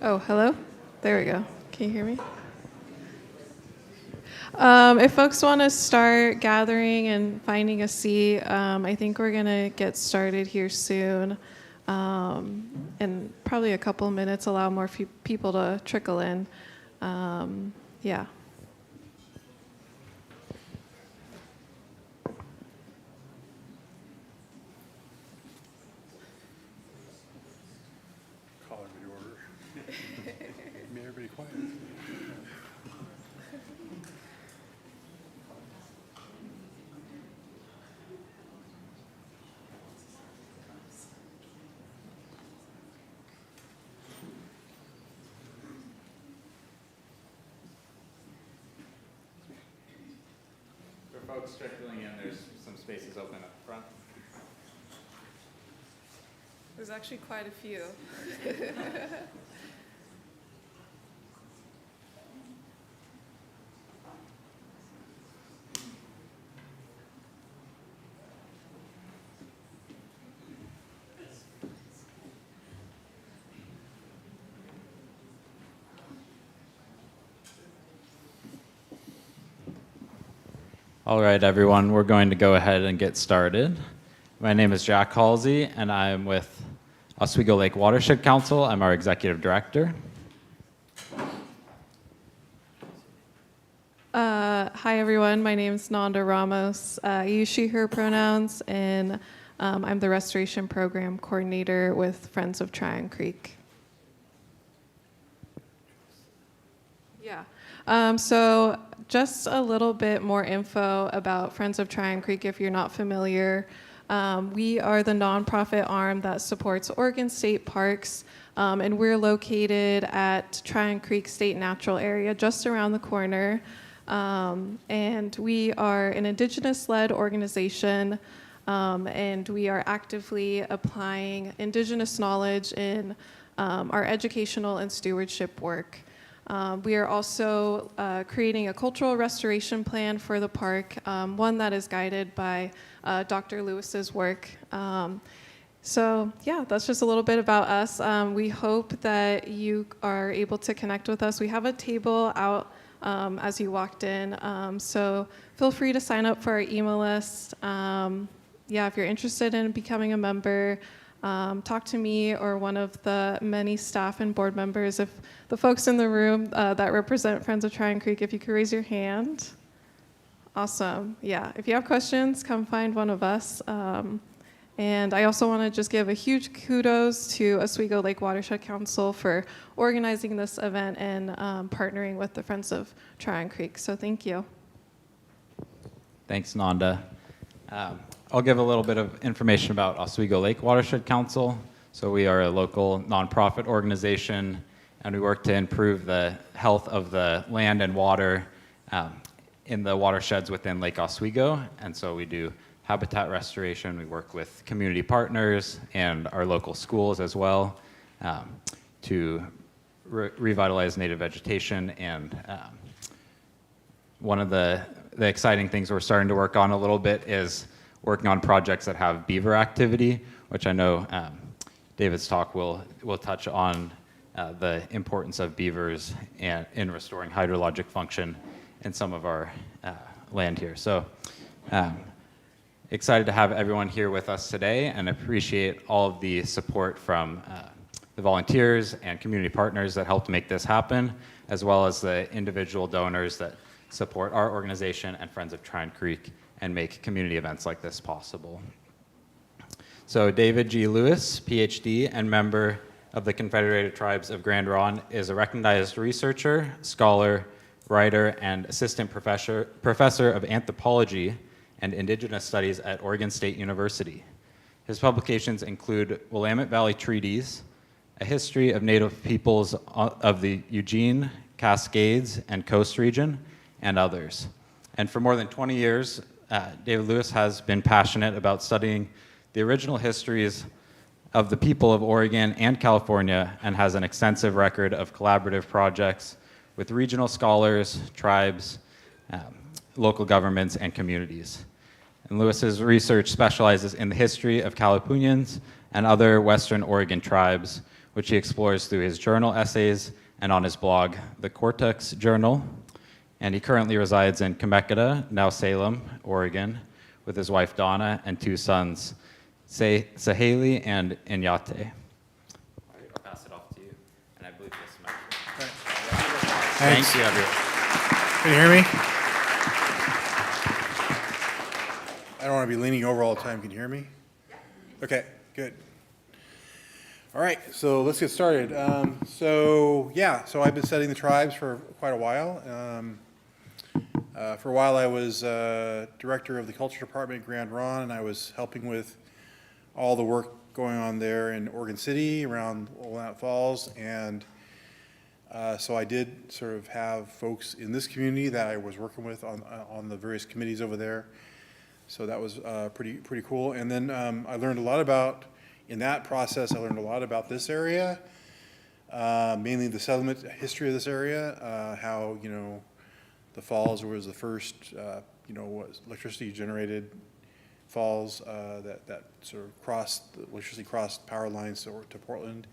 Oh, hello? There we go. Can you hear me? If folks want to start gathering and finding a seat, I think we're going to get started here soon. In probably a couple minutes, allow more people to trickle in. Yeah. Calling the order. Made everybody quiet. For folks trickling in, there's some spaces open up front. There's actually quite a few. All right, everyone, we're going to go ahead and get started. My name is Jack Halsey, and I am with Oswego Lake Watershed Council. I'm our executive director. Hi, everyone. My name is Nanda Ramos. I use she, her pronouns, and I'm the restoration program coordinator with Friends of Tryon Creek. Yeah. So just a little bit more info about Friends of Tryon Creek if you're not familiar. We are the nonprofit arm that supports Oregon State Parks, and we're located at Tryon Creek State Natural Area, just around the corner. And we are an Indigenous-led organization, and we are actively applying Indigenous knowledge in our educational and stewardship work. We are also creating a cultural restoration plan for the park, one that is guided by Dr. Lewis's work. So yeah, that's just a little bit about us. We hope that you are able to connect with us. We have a table out as you walked in, so feel free to sign up for our email list. Yeah, if you're interested in becoming a member, talk to me or one of the many staff and board members. If the folks in the room that represent Friends of Tryon Creek, if you could raise your hand. Awesome. Yeah, if you have questions, come find one of us. And I also want to just give a huge kudos to Oswego Lake Watershed Council for organizing this event and partnering with the Friends of Tryon Creek. So thank you. Thanks, Nanda. I'll give a little bit of information about Oswego Lake Watershed Council. So we are a local nonprofit organization, and we work to improve the health of the land and water in the watersheds within Lake Oswego. And so we do habitat restoration. We work with community partners and our local schools as well to revitalize native vegetation. And one of the exciting things we're starting to work on a little bit is working on projects that have beaver activity, which I know David's talk will touch on the importance of beavers in restoring hydrologic function in some of our land here. So excited to have everyone here with us today and appreciate all of the support from the volunteers and community partners that helped make this happen, as well as the individual donors that support our organization and Friends of Tryon Creek and make community events like this possible. So David G. Lewis, PhD and member of the Confederated Tribes of Grand Ronde, is a recognized researcher, scholar, writer, and assistant professor of anthropology and Indigenous Studies at Oregon State University. His publications include Willamette Valley Treaties, A History of Native Peoples of the Eugene, Cascades, and Coast Region, and others. And for more than 20 years, David Lewis has been passionate about studying the original histories of the people of Oregon and California, and has an extensive record of collaborative projects with regional scholars, tribes, local governments, and communities. And Lewis's research specializes in the history of Calipunians and other Western Oregon tribes, which he explores through his journal essays and on his blog, The Cortex Journal. And he currently resides in Temecula, now Salem, Oregon, with his wife Donna and 2 sons, Saheli and Inyate. I'll pass it off to you. And I believe this mic. Thanks. Thank you, everyone. Can you hear me? I don't want to be leaning over all the time. Can you hear me? Okay, good. All right, so let's get started. So I've been studying the tribes for quite a while. For a while, I was director of the culture department at Grand Ronde, and I was helping with all the work going on there in Oregon City, around Willamette Falls, and so I did sort of have folks in this community that I was working with on the various committees over there. So that was pretty cool. And then I learned a lot about, in that process, I learned a lot about this area, mainly the settlement history of this area, how, the falls was the first, electricity generated falls that sort of electricity crossed power lines to Portland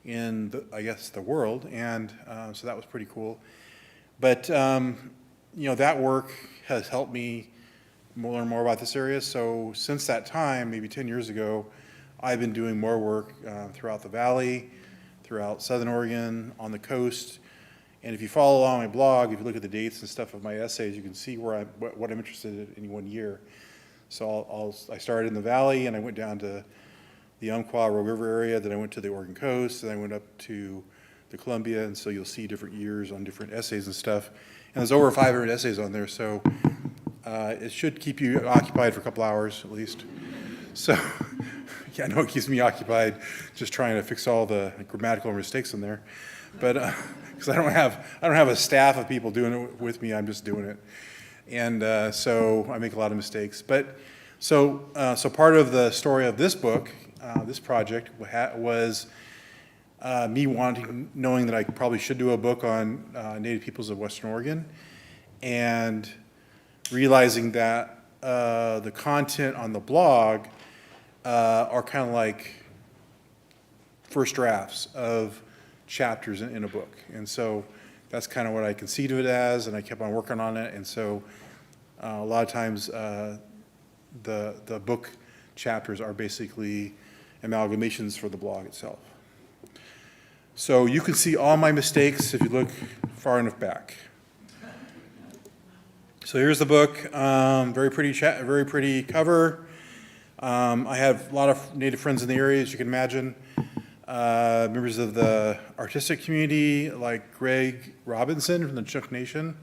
in, the world. And so that was pretty cool. But, that work has helped me learn more about this area. So since that time, maybe 10 years ago, I've been doing more work throughout the valley, throughout Southern Oregon, on the coast. And if you follow along my blog, if you look at the dates and stuff of my essays, you can see what I'm interested in one year. So I started in the valley, and I went down to the Umpqua Rogue River area, then I went to the Oregon coast, and I went up to the Columbia, and so you'll see different years on different essays and stuff. And there's over 500 essays on there, so it should keep you occupied for a couple hours at least. So, yeah, I know it keeps me occupied just trying to fix all the grammatical mistakes in there, but because I don't have a staff of people doing it with me, I'm just doing it, and so I make a lot of mistakes. But so part of the story of this book, this project, was me knowing that I probably should do a book on Native peoples of Western Oregon, and realizing that the content on the blog are kind of like first drafts of chapters in a book. And so that's kind of what I conceived of it as, and I kept on working on it. And so a lot of times the book chapters are basically amalgamations for the blog itself. So you can see all my mistakes if you look far enough back. So here's the book, very pretty cover. I have a lot of Native friends in the area, as you can imagine. Members of the artistic community, like Greg Robinson from the Chinook Nation,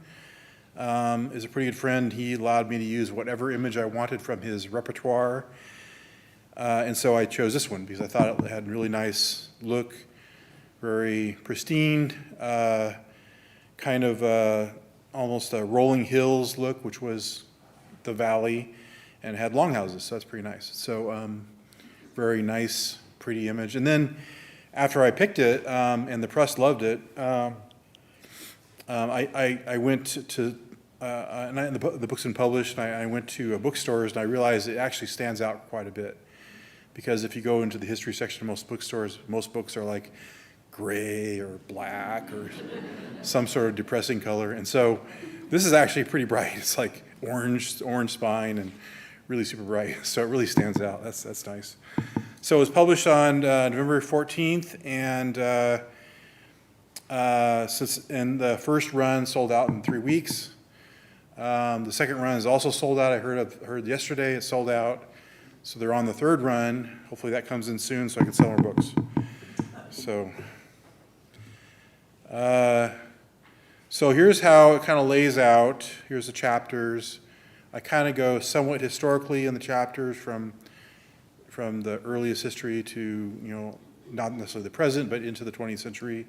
is a pretty good friend. He allowed me to use whatever image I wanted from his repertoire. And so I chose this one because I thought it had a really nice look, very pristine, kind of almost a rolling hills look, which was the valley, and had longhouses, so that's pretty nice. So very nice, pretty image. And then after I picked it, and the press loved it, I went to, and the book's been published, and I went to bookstores, and I realized it actually stands out quite a bit. Because if you go into the history section of most bookstores, most books are like gray or black or some sort of depressing color. And so this is actually pretty bright. It's like orange spine and really super bright. So it really stands out. That's nice. So it was published on November 14th, and the first run sold out in 3 weeks. The second run is also sold out. I heard yesterday it sold out. So they're on the third run. Hopefully that comes in soon so I can sell more books. So here's how it kind of lays out. Here's the chapters. I kind of go somewhat historically in the chapters from the earliest history to, not necessarily the present, but into the 20th century.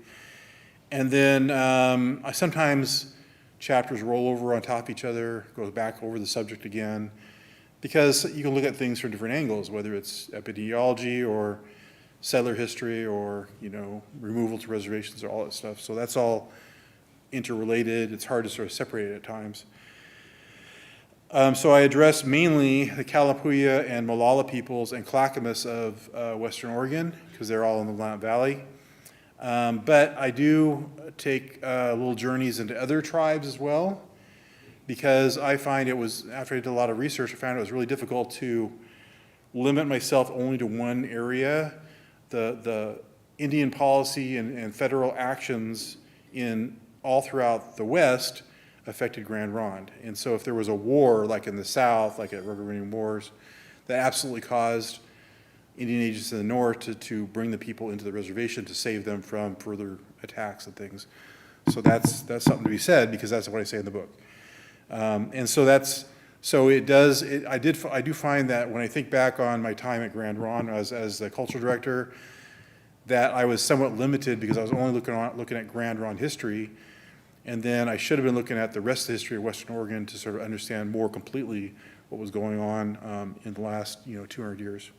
And then I sometimes chapters roll over on top of each other, goes back over the subject again, because you can look at things from different angles, whether it's epidemiology or settler history or, removal to reservations or all that stuff. So that's all interrelated. It's hard to sort of separate it at times. So I addressed mainly the Kalapuya and Molalla peoples and Clackamas of Western Oregon, because they're all in the Willamette Valley. But I do take little journeys into other tribes as well, because I find it was, after I did a lot of research, I found it was really difficult to limit myself only to one area. The Indian policy and federal actions in all throughout the West affected Grand Ronde. And so if there was a war, like in the South, like at River Indian Wars, that absolutely caused Indian agents in the North to bring the people into the reservation to save them from further attacks and things. So that's something to be said, because that's what I say in the book. And so I do find that when I think back on my time at Grand Ronde as the cultural director, that I was somewhat limited because I was only looking at Grand Ronde history, and then I should have been looking at the rest of the history of Western Oregon to sort of understand more completely what was going on in the last 200 years.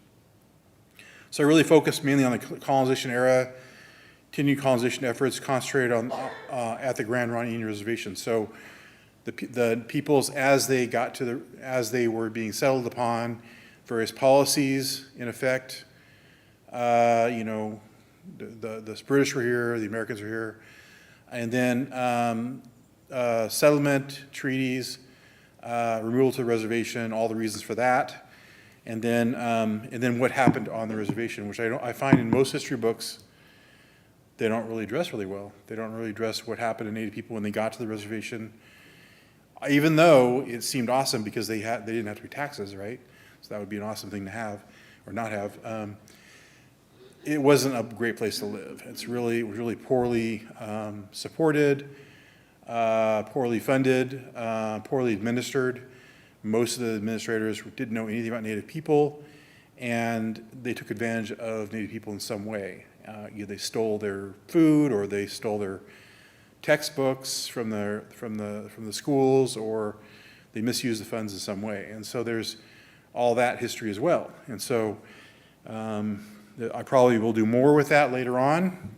So I really focused mainly on the colonization era, continued colonization efforts concentrated on at the Grand Ronde Indian Reservation. So the peoples, as they were being settled upon, various policies in effect, the British were here, the Americans were here, and then settlement, treaties, removal to the reservation, all the reasons for that, and then what happened on the reservation, which I find in most history books they don't really address really well. They don't really address what happened to Native people when they got to the reservation, even though it seemed awesome because they didn't have to pay taxes, right? So that would be an awesome thing to have or not have. It wasn't a great place to live. It was really poorly supported, poorly funded, poorly administered. Most of the administrators didn't know anything about Native people, and they took advantage of Native people in some way. Either they stole their food, or they stole their textbooks from the schools, or they misused the funds in some way. And so there's all that history as well. And so I probably will do more with that later on,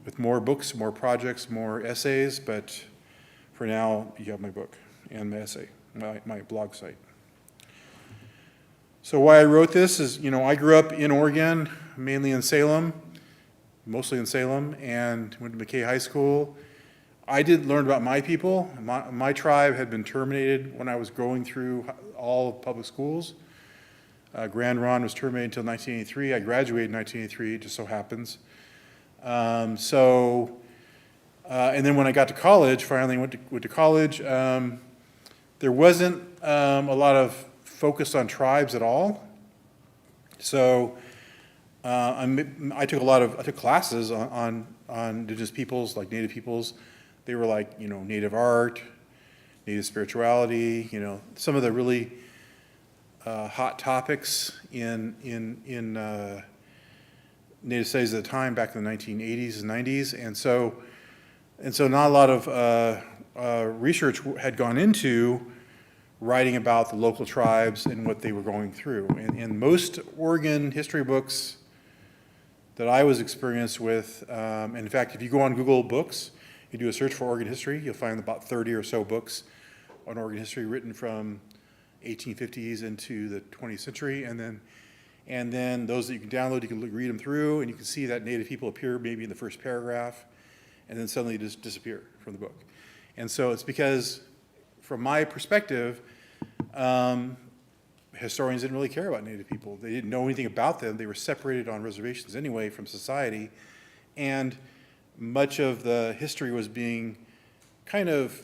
with more books, more projects, more essays, but for now, you have my book and my essay, my blog site. So why I wrote this is, I grew up in Oregon, mainly in Salem, mostly in Salem, and went to McKay High School. I did learn about my people. My tribe had been terminated when I was going through all public schools. Grand Ronde was terminated until 1983. I graduated in 1983, it just so happens. And then when I got to college, finally went to college, there wasn't a lot of focus on tribes at all. So I took classes on indigenous peoples, like Native peoples. They were like, Native art, Native spirituality, some of the really hot topics in Native studies at the time, back in the 1980s and 90s. And so not a lot of research had gone into writing about the local tribes and what they were going through. And most Oregon history books that I was experienced with, and in fact, if you go on Google Books, you do a search for Oregon history, you'll find about 30 or so books on Oregon history written from 1850s into the 20th century, and then those that you can download, you can read them through, and you can see that Native people appear maybe in the first paragraph, and then suddenly just disappear from the book. And so it's because, from my perspective, historians didn't really care about Native people. They didn't know anything about them. They were separated on reservations anyway from society, and much of the history was being kind of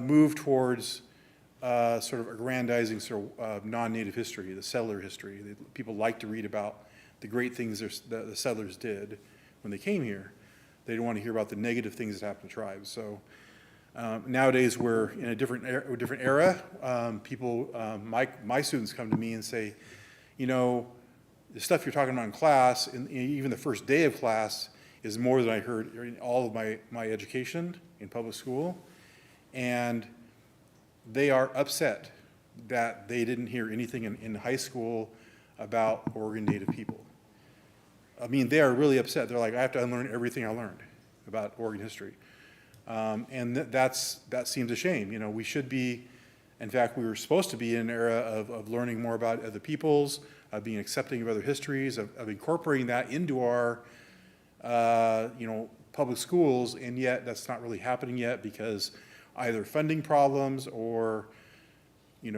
moved towards sort of aggrandizing sort of non-Native history, the settler history. People like to read about the great things the settlers did when they came here. They didn't want to hear about the negative things that happened to tribes. So nowadays we're in a different era. People, my students come to me and say, the stuff you're talking about in class, and even the first day of class, is more than I heard in all of my education in public school. And they are upset that they didn't hear anything in high school about Oregon Native people. I mean, they are really upset. They're like, I have to unlearn everything I learned about Oregon history. And that seems a shame. We should be In fact, we were supposed to be in an era of learning more about other peoples, of being accepting of other histories, of incorporating that into our, public schools, and yet that's not really happening yet because either funding problems or,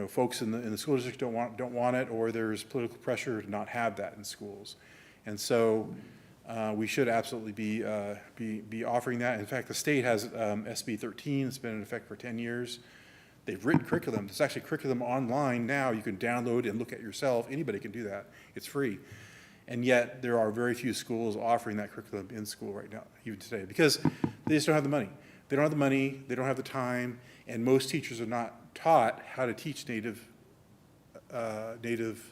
folks in the school district don't want it, or there's political pressure to not have that in schools. And so we should absolutely be offering that. In fact, the state has SB 13. It's been in effect for 10 years. They've written curriculum. There's actually curriculum online now. You can download and look at yourself. Anybody can do that. It's free. And yet there are very few schools offering that curriculum in school right now, even today, because they just don't have the money. They don't have the money, they don't have the time, and most teachers are not taught how to teach native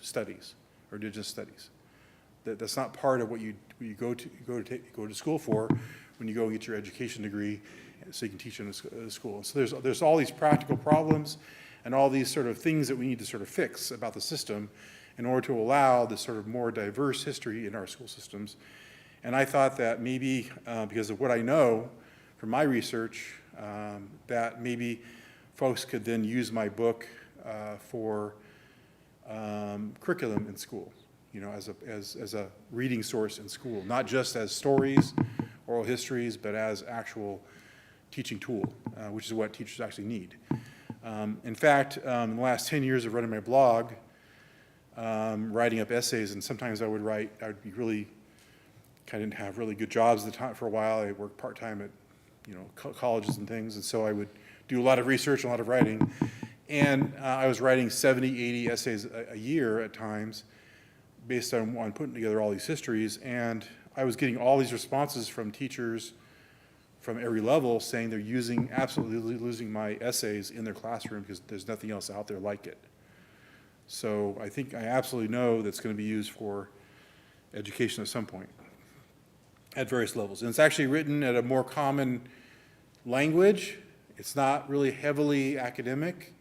studies or indigenous studies. That's not part of what you go to school for when you go get your education degree, so you can teach in a school. So there's all these practical problems and all these sort of things that we need to sort of fix about the system in order to allow this sort of more diverse history in our school systems. And I thought that maybe, because of what I know from my research, that maybe folks could then use my book for curriculum in school, as a reading source in school, not just as stories, oral histories, but as actual teaching tool, which is what teachers actually need. In fact, in the last 10 years of running my blog, writing up essays, and sometimes I would be really, kind of didn't have really good jobs at the time for a while. I worked part-time at, colleges and things, and so I would do a lot of research, a lot of writing, and I was writing 70, 80 essays a year at times, based on putting together all these histories, and I was getting all these responses from teachers from every level saying they're absolutely losing my essays in their classroom because there's nothing else out there like it. So I think I absolutely know that's going to be used for education at some point at various levels. And it's actually written at a more common language. It's not really heavily academic,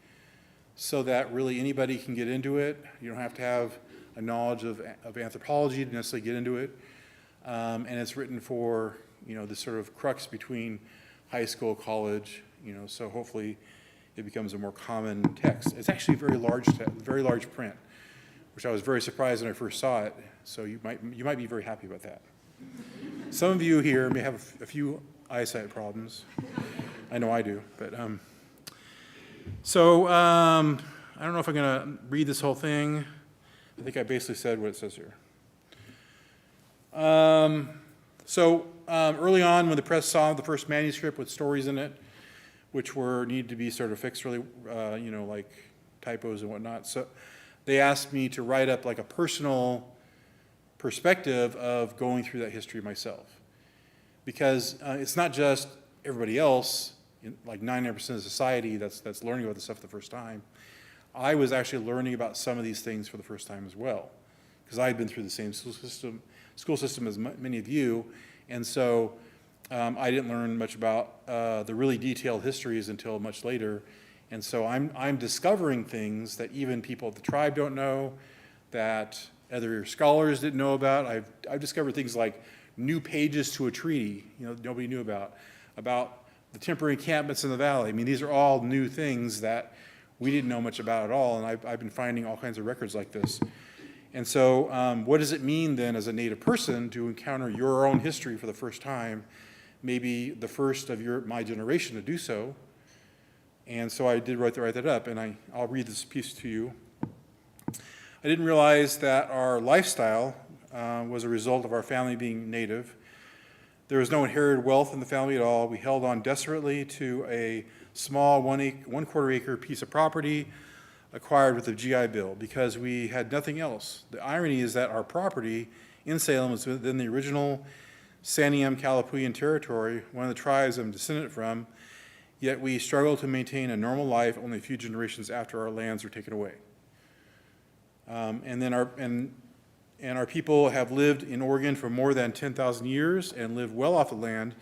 so that really anybody can get into it. You don't have to have a knowledge of anthropology to necessarily get into it. And it's written for, this sort of crux between high school, college, so hopefully it becomes a more common text. It's actually very large print, which I was very surprised when I first saw it, so you might be very happy about that. Some of you here may have a few eyesight problems. I know I do, but I don't know if I'm going to read this whole thing. I think I basically said what it says here. Early on, when the press saw the first manuscript with stories in it, which needed to be sort of fixed really, like typos and whatnot, so they asked me to write up like a personal perspective of going through that history myself. Because it's not just everybody else, like 99% of society that's learning about this stuff for the first time. I was actually learning about some of these things for the first time as well, because I had been through the same school system as many of you, and so I didn't learn much about the really detailed histories until much later, and so I'm discovering things that even people at the tribe don't know, that other scholars didn't know about. I've discovered things like new pages to a treaty, nobody knew about the temporary encampments in the valley. I mean, these are all new things that we didn't know much about at all, and I've been finding all kinds of records like this. And so what does it mean then as a Native person to encounter your own history for the first time, maybe the first of my generation to do so? And so I did write that up, and I'll read this piece to you. I didn't realize that our lifestyle was a result of our family being Native. There was no inherited wealth in the family at all. We held on desperately to a small 1/4 acre piece of property acquired with the GI Bill because we had nothing else. The irony is that our property in Salem was within the original Santiam Kalapuyan territory, one of the tribes I'm descendant from, yet we struggled to maintain a normal life only a few generations after our lands were taken away. And our people have lived in Oregon for more than 10,000 years and lived well off the land,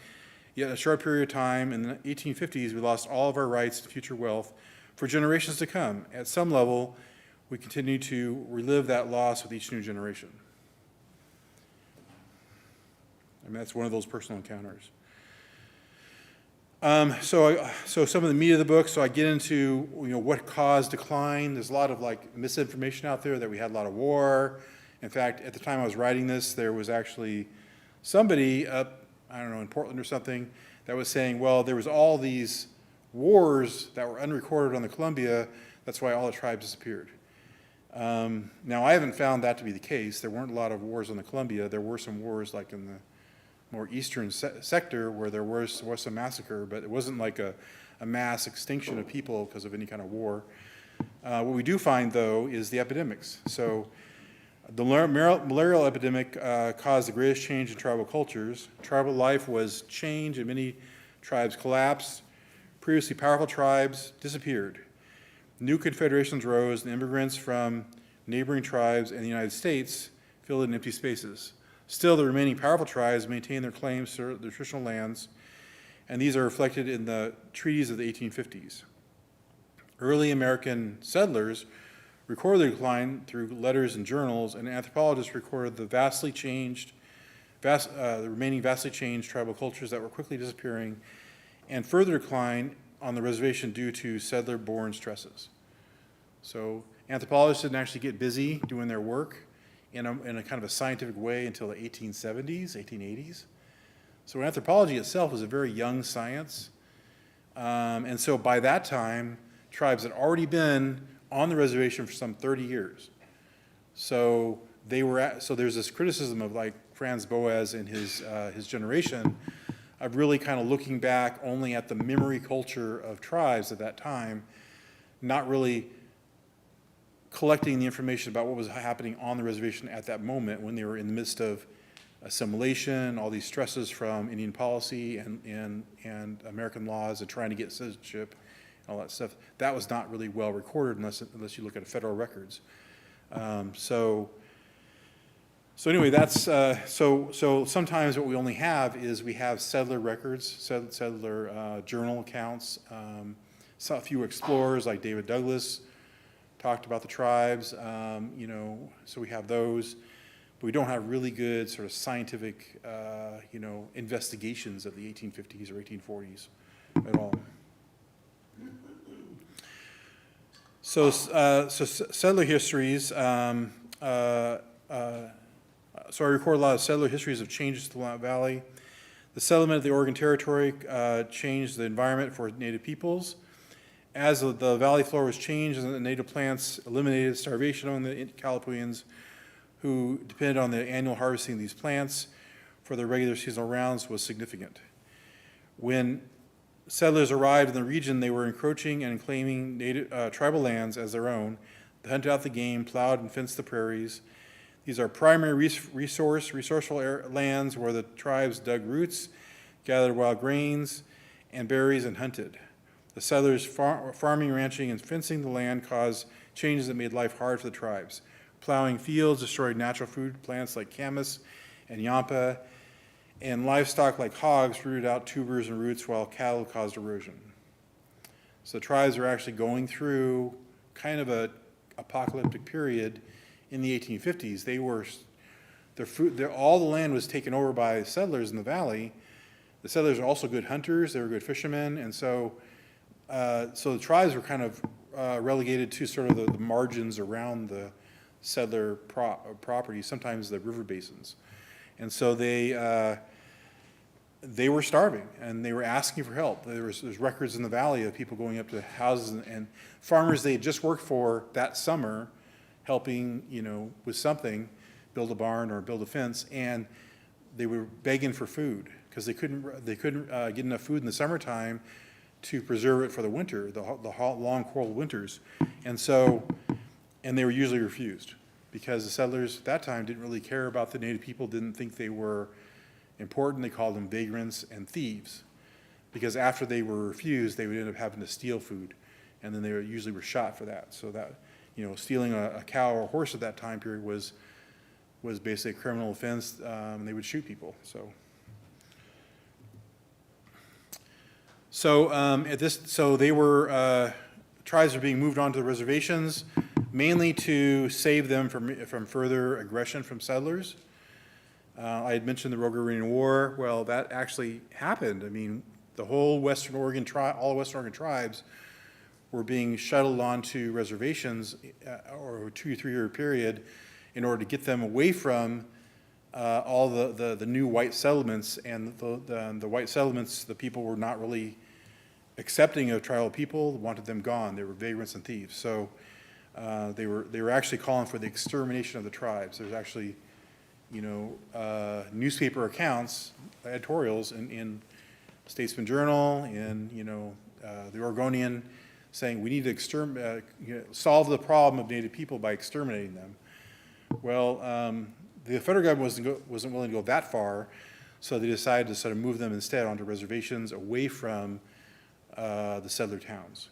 yet a short period of time in the 1850s we lost all of our rights to future wealth for generations to come. At some level, we continue to relive that loss with each new generation. I mean, that's one of those personal encounters. So some of the meat of the book, so I get into, what caused decline. There's a lot of like misinformation out there that we had a lot of war. In fact, at the time I was writing this, there was actually somebody up, I don't know, in Portland or something, that was saying, well, there was all these wars that were unrecorded on the Columbia, that's why all the tribes disappeared. Now, I haven't found that to be the case. There weren't a lot of wars on the Columbia. There were some wars like in the more eastern sector where there was some massacre, but it wasn't like a mass extinction of people because of any kind of war. What we do find, though, is the epidemics. So the malarial epidemic caused the greatest change in tribal cultures. Tribal life was changed, and many tribes collapsed. Previously powerful tribes disappeared. New confederations rose, and immigrants from neighboring tribes and the United States filled in empty spaces. Still, the remaining powerful tribes maintain their claims to their traditional lands, and these are reflected in the treaties of the 1850s. Early American settlers recorded the decline through letters and journals, and anthropologists recorded the remaining vastly changed tribal cultures that were quickly disappearing, and further decline on the reservation due to settler-borne stresses. So anthropologists didn't actually get busy doing their work in a kind of a scientific way until the 1870s, 1880s. So anthropology itself was a very young science. And so by that time, tribes had already been on the reservation for some 30 years. So there's this criticism of like Franz Boas and his generation of really kind of looking back only at the memory culture of tribes at that time, not really collecting the information about what was happening on the reservation at that moment when they were in the midst of assimilation, all these stresses from Indian policy and American laws and trying to get citizenship, all that stuff. That was not really well recorded unless you look at federal records. So anyway, that's so sometimes what we only have is we have settler records, settler journal accounts. A few explorers like David Douglas talked about the tribes, so we have those, but we don't have really good sort of scientific, investigations of the 1850s or 1840s at all. So settler histories, so I record a lot of settler histories of changes to the Willamette Valley. The settlement of the Oregon Territory changed the environment for Native peoples. As the valley floor was changed and the native plants eliminated, starvation among the Calipuians who depended on the annual harvesting of these plants for their regular seasonal rounds was significant. When settlers arrived in the region, they were encroaching and claiming native tribal lands as their own. They hunted out the game, plowed and fenced the prairies. These are primary resourceful lands where the tribes dug roots, gathered wild grains and berries, and hunted. The settlers' farming, ranching, and fencing the land caused changes that made life hard for the tribes. Plowing fields destroyed natural food plants like camas and yampa, and livestock like hogs rooted out tubers and roots while cattle caused erosion. So the tribes were actually going through kind of a apocalyptic period in the 1850s. All the land was taken over by settlers in the valley. The settlers are also good hunters, they were good fishermen, and so the tribes were kind of relegated to sort of the margins around the settler property, sometimes the river basins. And so they were starving, and they were asking for help. There's records in the valley of people going up to houses and farmers they had just worked for that summer, helping, with something, build a barn or build a fence, and they were begging for food because they couldn't get enough food in the summertime to preserve it for the winter, the long, cold winters. And they were usually refused because the settlers at that time didn't really care about the native people, didn't think they were important. They called them vagrants and thieves because after they were refused, they would end up having to steal food, and then they usually were shot for that. So that, stealing a cow or a horse at that time period was basically a criminal offense, and they would shoot people. So they were tribes were being moved onto the reservations, mainly to save them from further aggression from settlers. I had mentioned the Rougarou Indian War. Well, that actually happened. I mean, The whole Western Oregon all Western Oregon tribes were being shuttled onto reservations or a 2 or 3 year period in order to get them away from all the new white settlements. And the white settlements, the people were not really accepting of tribal people, wanted them gone. They were vagrants and thieves. So they were actually calling for the extermination of the tribes. There's actually, newspaper accounts, editorials in Statesman Journal, in the Oregonian, saying we need to solve the problem of Native people by exterminating them. Well, the federal government wasn't willing to go that far, so they decided to sort of move them instead onto reservations away from the settler towns.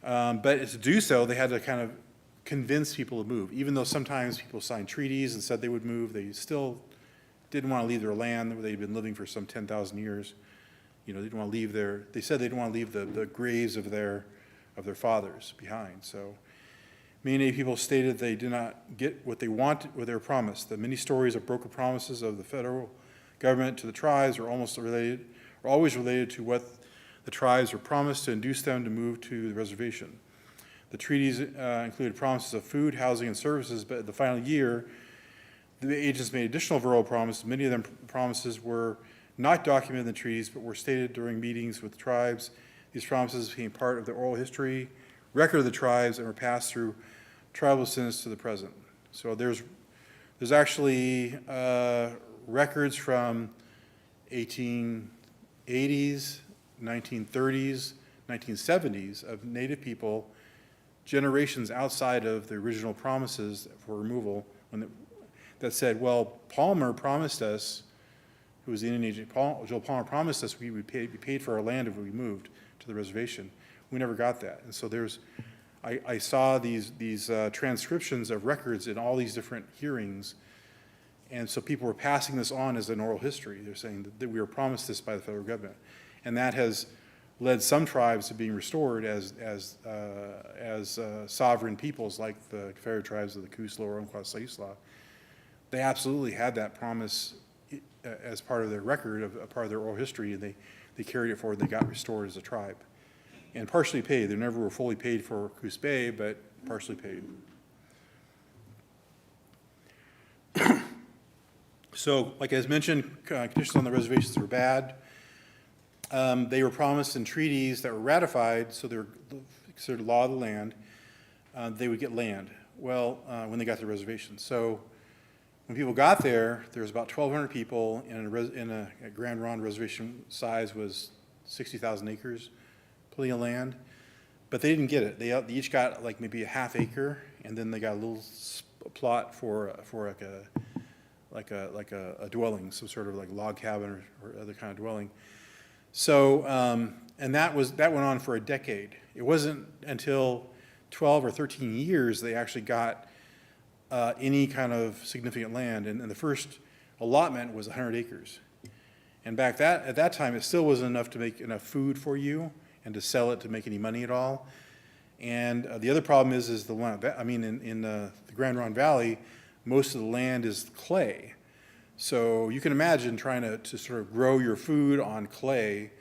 But to do so, they had to kind of convince people to move. Even though sometimes people signed treaties and said they would move, they still didn't want to leave their land where they'd been living for some 10,000 years. They didn't want to leave they said they didn't want to leave the graves of their fathers behind. So many Native people stated they did not get what they wanted, what they were promised. The many stories of broken promises of the federal government to the tribes are always related to what the tribes were promised to induce them to move to the reservation. The treaties included promises of food, housing, and services, but in the final year, the agents made additional verbal promises. Many of them promises were not documented in the treaties, but were stated during meetings with the tribes. These promises became part of the oral history, record of the tribes, and were passed through tribal descendants to the present. So there's actually records from 1880s, 1930s, 1970s of Native people, generations outside of the original promises for removal, that said, well, Palmer promised us, who was the Indian agent, Joel Palmer promised us we would be paid for our land if we moved to the reservation. We never got that. And so I saw these transcriptions of records in all these different hearings, and so people were passing this on as an oral history. They're saying that we were promised this by the federal government. And that has led some tribes to being restored as sovereign peoples, like the Confederate tribes of the Coos, Lower Umpqua, Siuslaw. They absolutely had that promise as part of their record, a part of their oral history, and they carried it forward. They got restored as a tribe, and partially paid. They never were fully paid for Coos Bay, but partially paid. So, like I mentioned, conditions on the reservations were bad. They were promised in treaties that were ratified, so they were considered law of the land. They would get land. Well, when they got to the reservation. So when people got there, there was about 1,200 people, and a Grand Ronde reservation size was 60,000 acres, plenty of land. But they didn't get it. They each got like maybe a half acre, and then they got a little plot for like a dwelling, some sort of like log cabin or other kind of dwelling. So, and that went on for a decade. It wasn't until 12 or 13 years they actually got any kind of significant land, and the first allotment was 100 acres. And at that time, it still wasn't enough to make enough food for you and to sell it to make any money at all. And the other problem is the land. I mean, in the Grand Ronde Valley, most of the land is clay. So you can imagine trying to sort of grow your food on clay.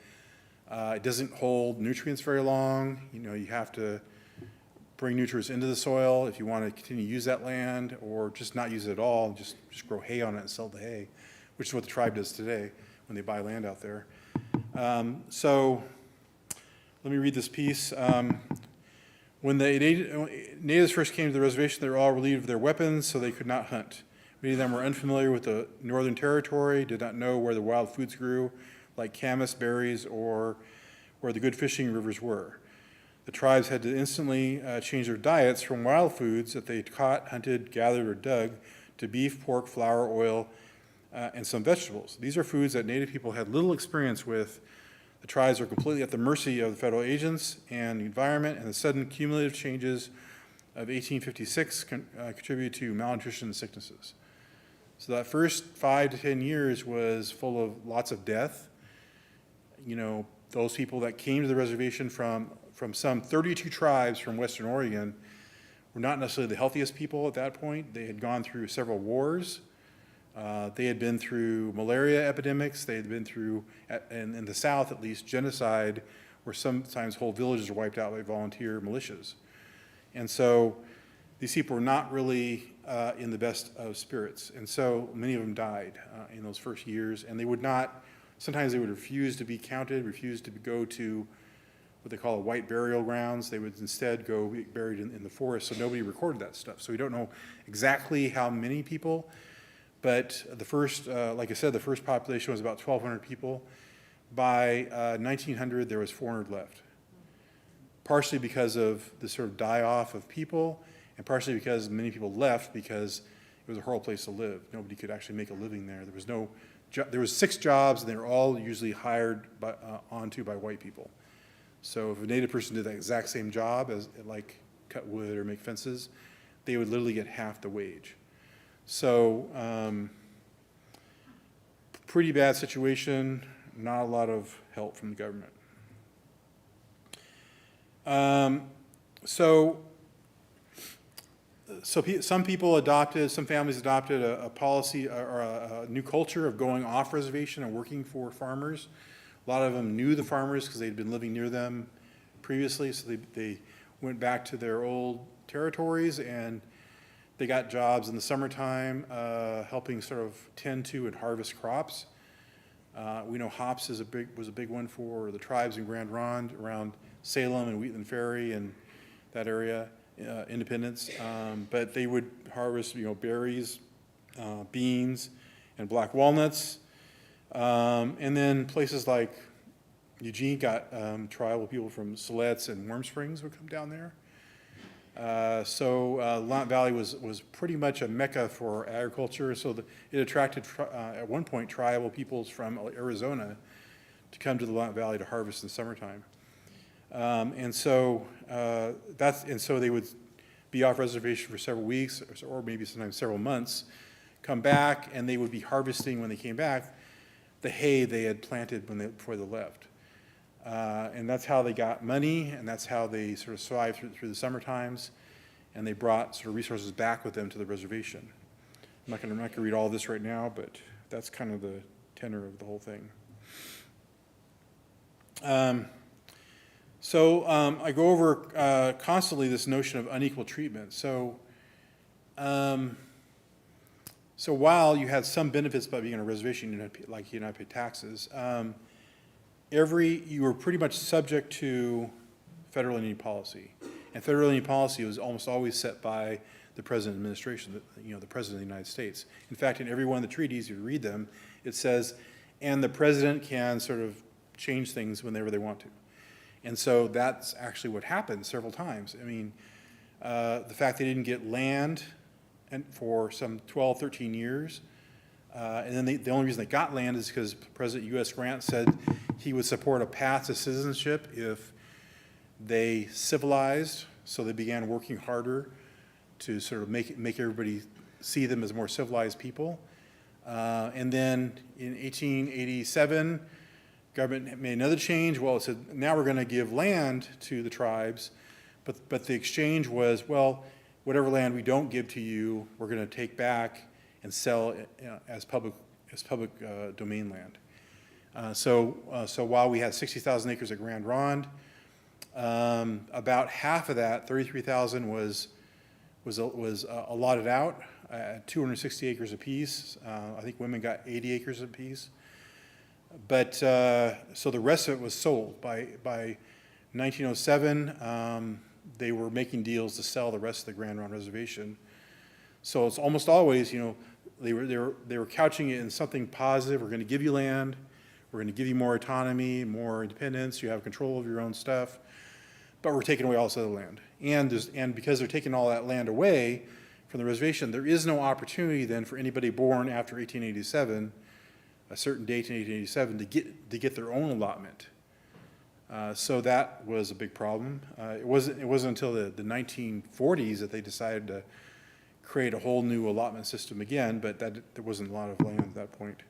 It doesn't hold nutrients very long. You have to bring nutrients into the soil if you want to continue to use that land, or just not use it at all, just grow hay on it and sell the hay, which is what the tribe does today when they buy land out there. So let me read this piece. When the natives first came to the reservation, they were all relieved of their weapons, so they could not hunt. Many of them were unfamiliar with the Northern Territory, did not know where the wild foods grew, like camas, berries, or where the good fishing rivers were. The tribes had to instantly change their diets from wild foods that they caught, hunted, gathered, or dug to beef, pork, flour, oil, and some vegetables. These are foods that Native people had little experience with. The tribes were completely at the mercy of the federal agents and the environment, and the sudden cumulative changes of 1856 contributed to malnutrition and sicknesses. So that first 5 to 10 years was full of lots of death. Those people that came to the reservation from some 32 tribes from Western Oregon were not necessarily the healthiest people at that point. They had gone through several wars. They had been through malaria epidemics. They had been through, in the South at least, genocide, where sometimes whole villages are wiped out by volunteer militias. And so these people were not really in the best of spirits. And so many of them died in those first years. And they would not, sometimes they would refuse to be counted, refuse to go to what they call a white burial grounds. They would instead go be buried in the forest. So nobody recorded that stuff. So we don't know exactly how many people. But the first, like I said, the first population was about 1,200 people. By 1900, there was 400 left. Partially because of the sort of die-off of people, and partially because many people left because it was a horrible place to live. Nobody could actually make a living there. There was 6 jobs, and they were all usually hired onto by white people. So if a Native person did the exact same job as like cut wood or make fences, they would literally get half the wage. So pretty bad situation, not a lot of help from the government. Some people adopted, some families adopted a policy or a new culture of going off reservation and working for farmers. A lot of them knew the farmers because they'd been living near them previously, so they went back to their old territories, and they got jobs in the summertime helping sort of tend to and harvest crops. We know hops was a big one for the tribes in Grand Ronde around Salem and Wheatland Ferry and that area, Independence. But they would harvest, berries, beans, and black walnuts. And then places like Eugene got tribal people from Siletz and Warm Springs would come down there. Willamette Valley was pretty much a mecca for agriculture, so it attracted, at one point, tribal peoples from Arizona to come to the Willamette Valley to harvest in the summertime. And so they would be off reservation for several weeks, or maybe sometimes several months, come back, and they would be harvesting when they came back the hay they had planted before they left. And that's how they got money, and that's how they sort of survived through the summer times, and they brought sort of resources back with them to the reservation. I'm not going to read all this right now, but that's kind of the tenor of the whole thing. I go over constantly this notion of unequal treatment. So while you had some benefits by being on a reservation, you did not pay taxes, you were pretty much subject to federal Indian policy. And federal Indian policy was almost always set by the President administration, the President of the United States. In fact, in every one of the treaties, you read them, it says, and the President can sort of change things whenever they want to. And so that's actually what happened several times. I mean, the fact they didn't get land for some 12, 13 years, and then the only reason they got land is because President U.S. Grant said he would support a path to citizenship if they civilized, so they began working harder to sort of make everybody see them as more civilized people. And then in 1887, government made another change. Well, it said, now we're going to give land to the tribes, but the exchange was, well, whatever land we don't give to you, we're going to take back and sell as public domain land. So while we had 60,000 acres at Grand Ronde, about half of that, 33,000, was allotted out at 260 acres apiece. I think women got 80 acres apiece. But so the rest of it was sold. By 1907, they were making deals to sell the rest of the Grand Ronde Reservation. So it's almost always, they were couching it in something positive. We're going to give you land. We're going to give you more autonomy, more independence. You have control of your own stuff. But we're taking away all this other land. And because they're taking all that land away from the reservation, there is no opportunity then for anybody born after 1887, a certain date in 1887, to get their own allotment. So that was a big problem. It wasn't until the 1940s that they decided to create a whole new allotment system again, but there wasn't a lot of land at that point.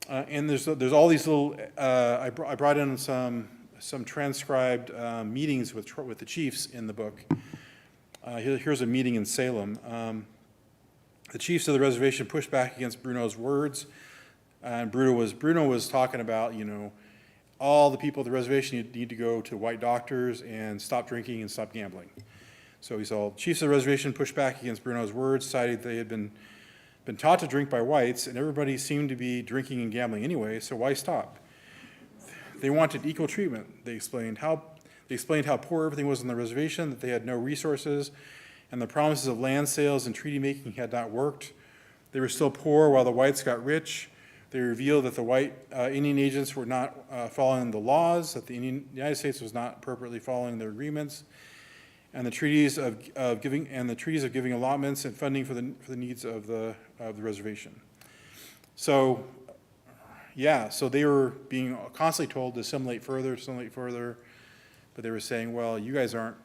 And there's all these little. I brought in some transcribed meetings with the chiefs in the book. Here's a meeting in Salem. The chiefs of the reservation pushed back against Bruno's words, and Bruno was talking about, all the people at the reservation need to go to white doctors and stop drinking and stop gambling. So he saw chiefs of the reservation push back against Bruno's words, citing they had been taught to drink by whites, and everybody seemed to be drinking and gambling anyway, so why stop? They wanted equal treatment. They explained how poor everything was on the reservation, that they had no resources, and the promises of land sales and treaty making had not worked. They were still poor while the whites got rich. They revealed that the white Indian agents were not following the laws, that the United States was not appropriately following their agreements, and the treaties of giving allotments and funding for the needs of the reservation. So, yeah, so they were being constantly told to assimilate further, but they were saying, well, you guys aren't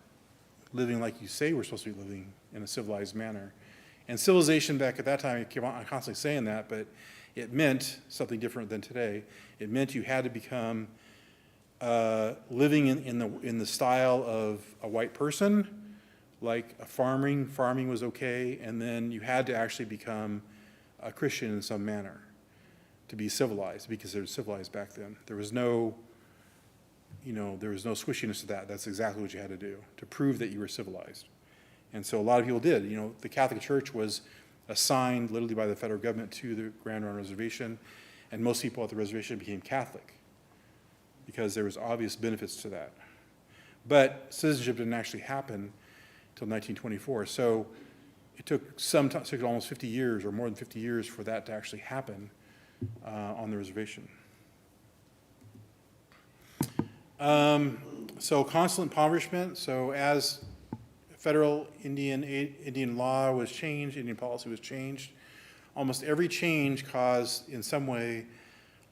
living like you say we're supposed to be living in a civilized manner. And civilization back at that time, I keep on constantly saying that, but it meant something different than today. It meant you had to become living in the style of a white person, like farming was okay, and then you had to actually become a Christian in some manner to be civilized, because they were civilized back then. There was no squishiness to that. That's exactly what you had to do to prove that you were civilized. And so a lot of people did. The Catholic Church was assigned literally by the federal government to the Grand Ronde Reservation, and most people at the reservation became Catholic because there was obvious benefits to that. But citizenship didn't actually happen until 1924. So it took almost 50 years or more than 50 years for that to actually happen on the reservation. So constant impoverishment. So as federal Indian law was changed, Indian policy was changed, almost every change caused in some way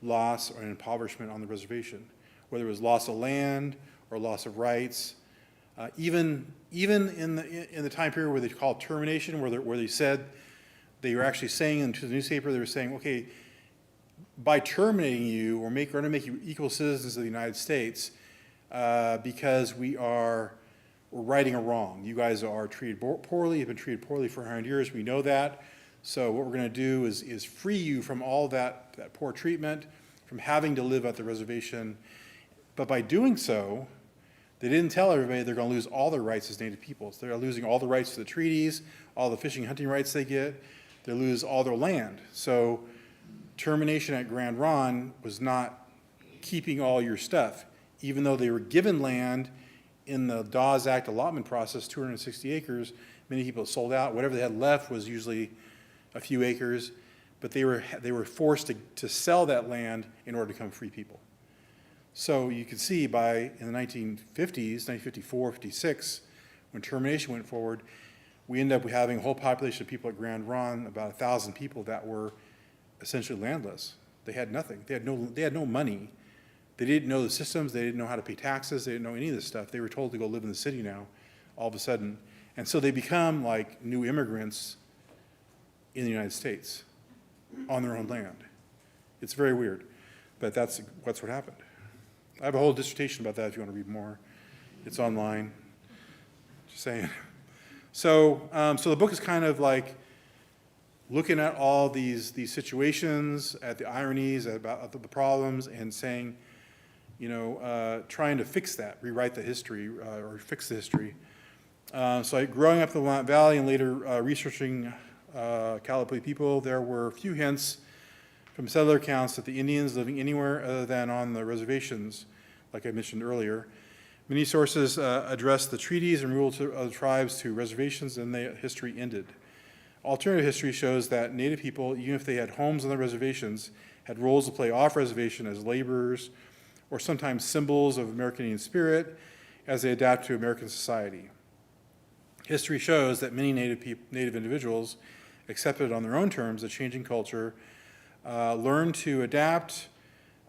loss or impoverishment on the reservation, whether it was loss of land or loss of rights. Even in the time period where they called termination, where they said, they were actually saying into the newspaper, they were saying, okay, by terminating you, we're going to make you equal citizens of the United States because we're righting a wrong. You guys are treated poorly, you've been treated poorly for 100 years, we know that. So what we're going to do is free you from all that poor treatment, from having to live at the reservation. But by doing so, they didn't tell everybody they're going to lose all their rights as Native peoples. They're losing all the rights to the treaties, all the fishing and hunting rights they get. They lose all their land. So termination at Grand Ronde was not keeping all your stuff, even though they were given land in the Dawes Act allotment process, 260 acres. Many people sold out. Whatever they had left was usually a few acres, but they were forced to sell that land in order to become free people. So you can see in the 1950s, 1954, 56, when termination went forward, we ended up having a whole population of people at Grand Ronde, about 1,000 people that were essentially landless. They had nothing. They had no money. They didn't know the systems. They didn't know how to pay taxes. They didn't know any of this stuff. They were told to go live in the city now, all of a sudden. And so they become like new immigrants in the United States on their own land. It's very weird, but that's what happened. I have a whole dissertation about that if you want to read more. It's online. Just saying. So the book is kind of like looking at all these situations, at the ironies, about the problems, and saying, trying to fix that, rewrite the history, or fix the history. So growing up in the Willamette Valley and later researching Kalapuya people, there were a few hints from settler accounts that the Indians living anywhere other than on the reservations, like I mentioned earlier. Many sources address the treaties and rule of the tribes to reservations, and the history ended. Alternative history shows that Native people, even if they had homes on the reservations, had roles to play off-reservation as laborers or sometimes symbols of American Indian spirit as they adapt to American society. History shows that many Native individuals accepted on their own terms the changing culture, learned to adapt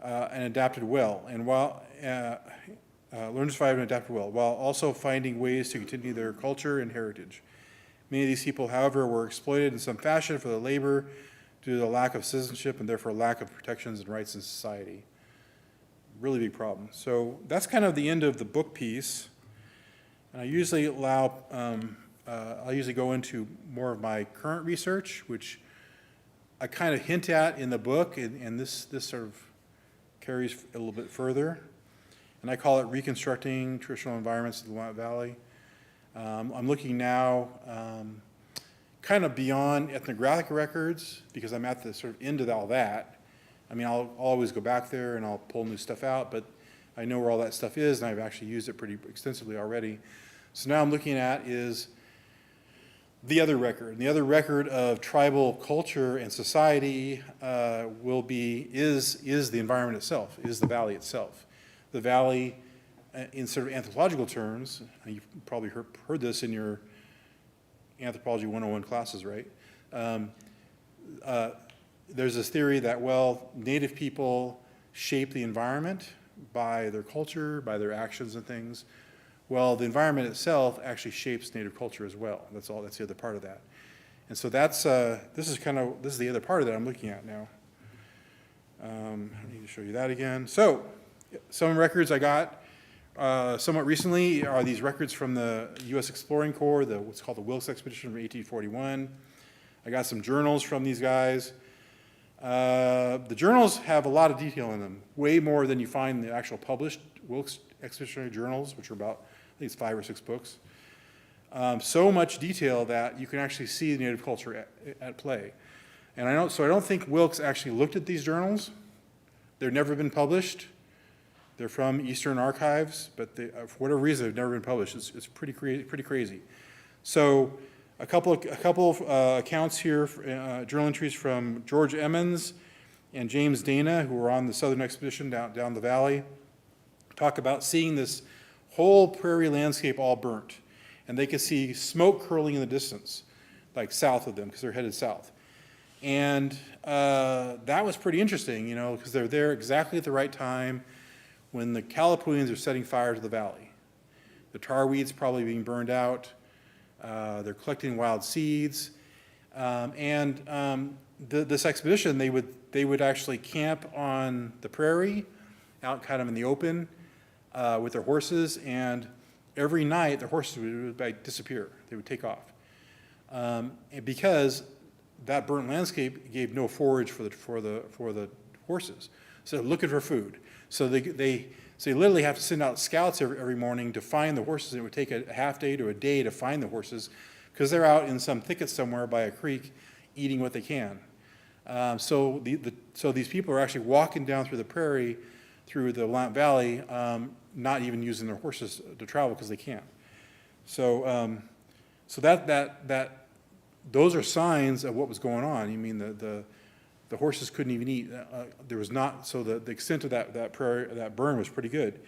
and adapted well, and learned to survive and adapted well, while also finding ways to continue their culture and heritage. Many of these people, however, were exploited in some fashion for their labor due to the lack of citizenship and therefore lack of protections and rights in society. Really big problem. So that's kind of the end of the book piece. And I usually allow I'll usually go into more of my current research, which I kind of hint at in the book, and this sort of carries a little bit further. And I call it Reconstructing Traditional Environments of the Willamette Valley. I'm looking now kind of beyond ethnographic records, because I'm at the sort of end of all that. I mean, I'll always go back there and I'll pull new stuff out, but I know where all that stuff is, and I've actually used it pretty extensively already. So now I'm looking at is the other record. And the other record of tribal culture and society is the environment itself, is the valley itself. The valley, in sort of anthropological terms, and you've probably heard this in your Anthropology 101 classes, right? There's this theory that, well, Native people shape the environment by their culture, by their actions and things. Well, the environment itself actually shapes Native culture as well. That's the other part of that. And so this is the other part of that I'm looking at now. I need to show you that again. So some records I got somewhat recently are these records from the U.S. Exploring Corps, what's called the Wilkes Expedition from 1841. I got some journals from these guys. The journals have a lot of detail in them, way more than you find in the actual published Wilkes Expeditionary Journals, which are about, I think it's 5 or 6 books. So much detail that you can actually see the Native culture at play. And I don't think Wilkes actually looked at these journals. They've never been published. They're from Eastern Archives, but for whatever reason, they've never been published. It's pretty crazy. So a couple of accounts here, journal entries from George Emmons and James Dana, who were on the Southern Expedition down the valley, talk about seeing this whole prairie landscape all burnt. And they could see smoke curling in the distance, like south of them, because they're headed south. And that was pretty interesting, because they're there exactly at the right time when the Calapooians are setting fire to the valley. The tar weed's probably being burned out. They're collecting wild seeds. This expedition, they would actually camp on the prairie, out kind of in the open, with their horses, and every night their horses would disappear. They would take off. Because that burnt landscape gave no forage for the horses. So they're looking for food. So they literally have to send out scouts every morning to find the horses. It would take a half day to a day to find the horses, because they're out in some thicket somewhere by a creek eating what they can. So these people are actually walking down through the prairie, through the Willamette Valley, not even using their horses to travel because they can't. So those are signs of what was going on. You mean the horses couldn't even eat. There was not, so the extent of that prairie, that burn was pretty good.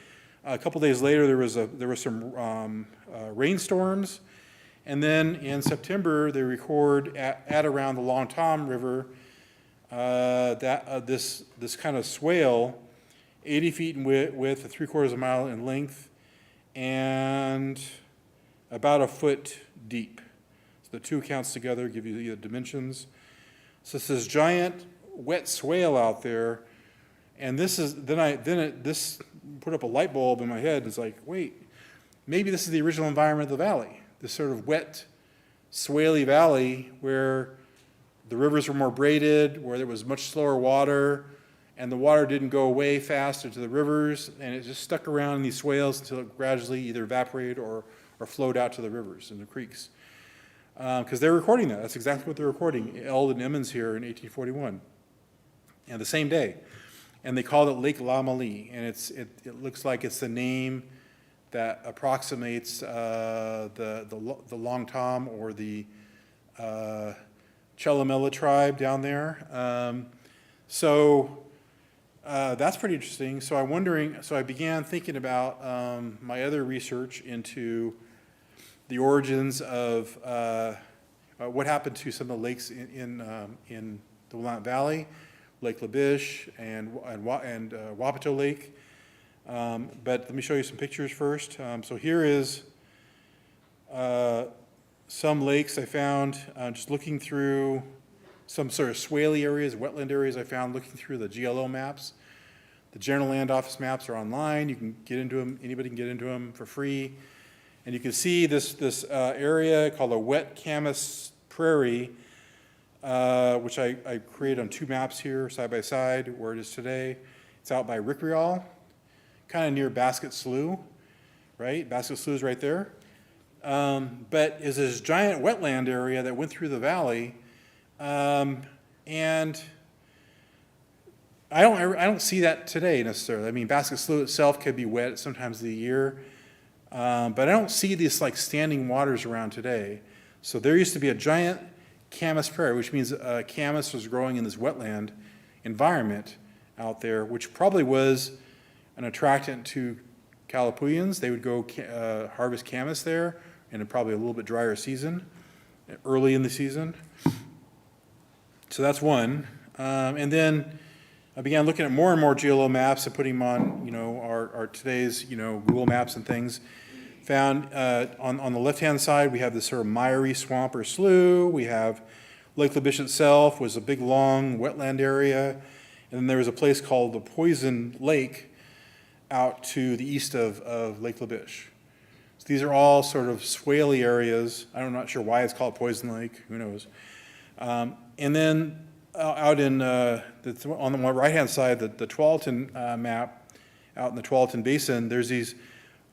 A couple days later, there was some rainstorms, and then in September they record at around the Long Tom River this kind of swale, 80 feet in width, 3/4 of a mile in length, and about a foot deep. So the two accounts together give you the dimensions. So it's this giant wet swale out there, and this put up a light bulb in my head, and it's like, wait, maybe this is the original environment of the valley, this sort of wet, swaley valley where the rivers were more braided, where there was much slower water, and the water didn't go away fast into the rivers, and it just stuck around in these swales until it gradually either evaporated or flowed out to the rivers and the creeks. Because they're recording that. That's exactly what they're recording, Eld and Emmons here in 1841, and the same day. And they called it Lake Lamali, and it looks like it's the name that approximates the Long Tom or the Chellumela tribe down there. That's pretty interesting. So I began thinking about my other research into the origins of what happened to some of the lakes in the Willamette Valley, Lake Labiche and Wapato Lake. But let me show you some pictures first. So here is some lakes I found just looking through some sort of swaley areas, wetland areas I found looking through the GLO maps. The General Land Office maps are online. You can get into them. Anybody can get into them for free. And you can see this area called a wet camas prairie, which I created on 2 maps here, side by side, where it is today. It's out by Rickreall, kind of near Basket Slough, right? Basket Slough is right there. But is this giant wetland area that went through the valley, and I don't see that today necessarily. I mean, Basket Slough itself could be wet sometimes of the year, but I don't see these like standing waters around today. So there used to be a giant camas prairie, which means camas was growing in this wetland environment out there, which probably was an attractant to Calapooians. They would go harvest camas there in probably a little bit drier season, early in the season. So that's one. And then I began looking at more and more GLO maps and putting them on, our today's, Google Maps and things. Found on the left-hand side, we have this sort of miry swamp or slough. We have Lake Labiche itself was a big, long wetland area. And then there was a place called the Poison Lake out to the east of Lake Labiche. So these are all sort of swaley areas. I'm not sure why it's called Poison Lake. Who knows? And then out in on the right-hand side, the Tualatin map, out in the Tualatin Basin, there's these,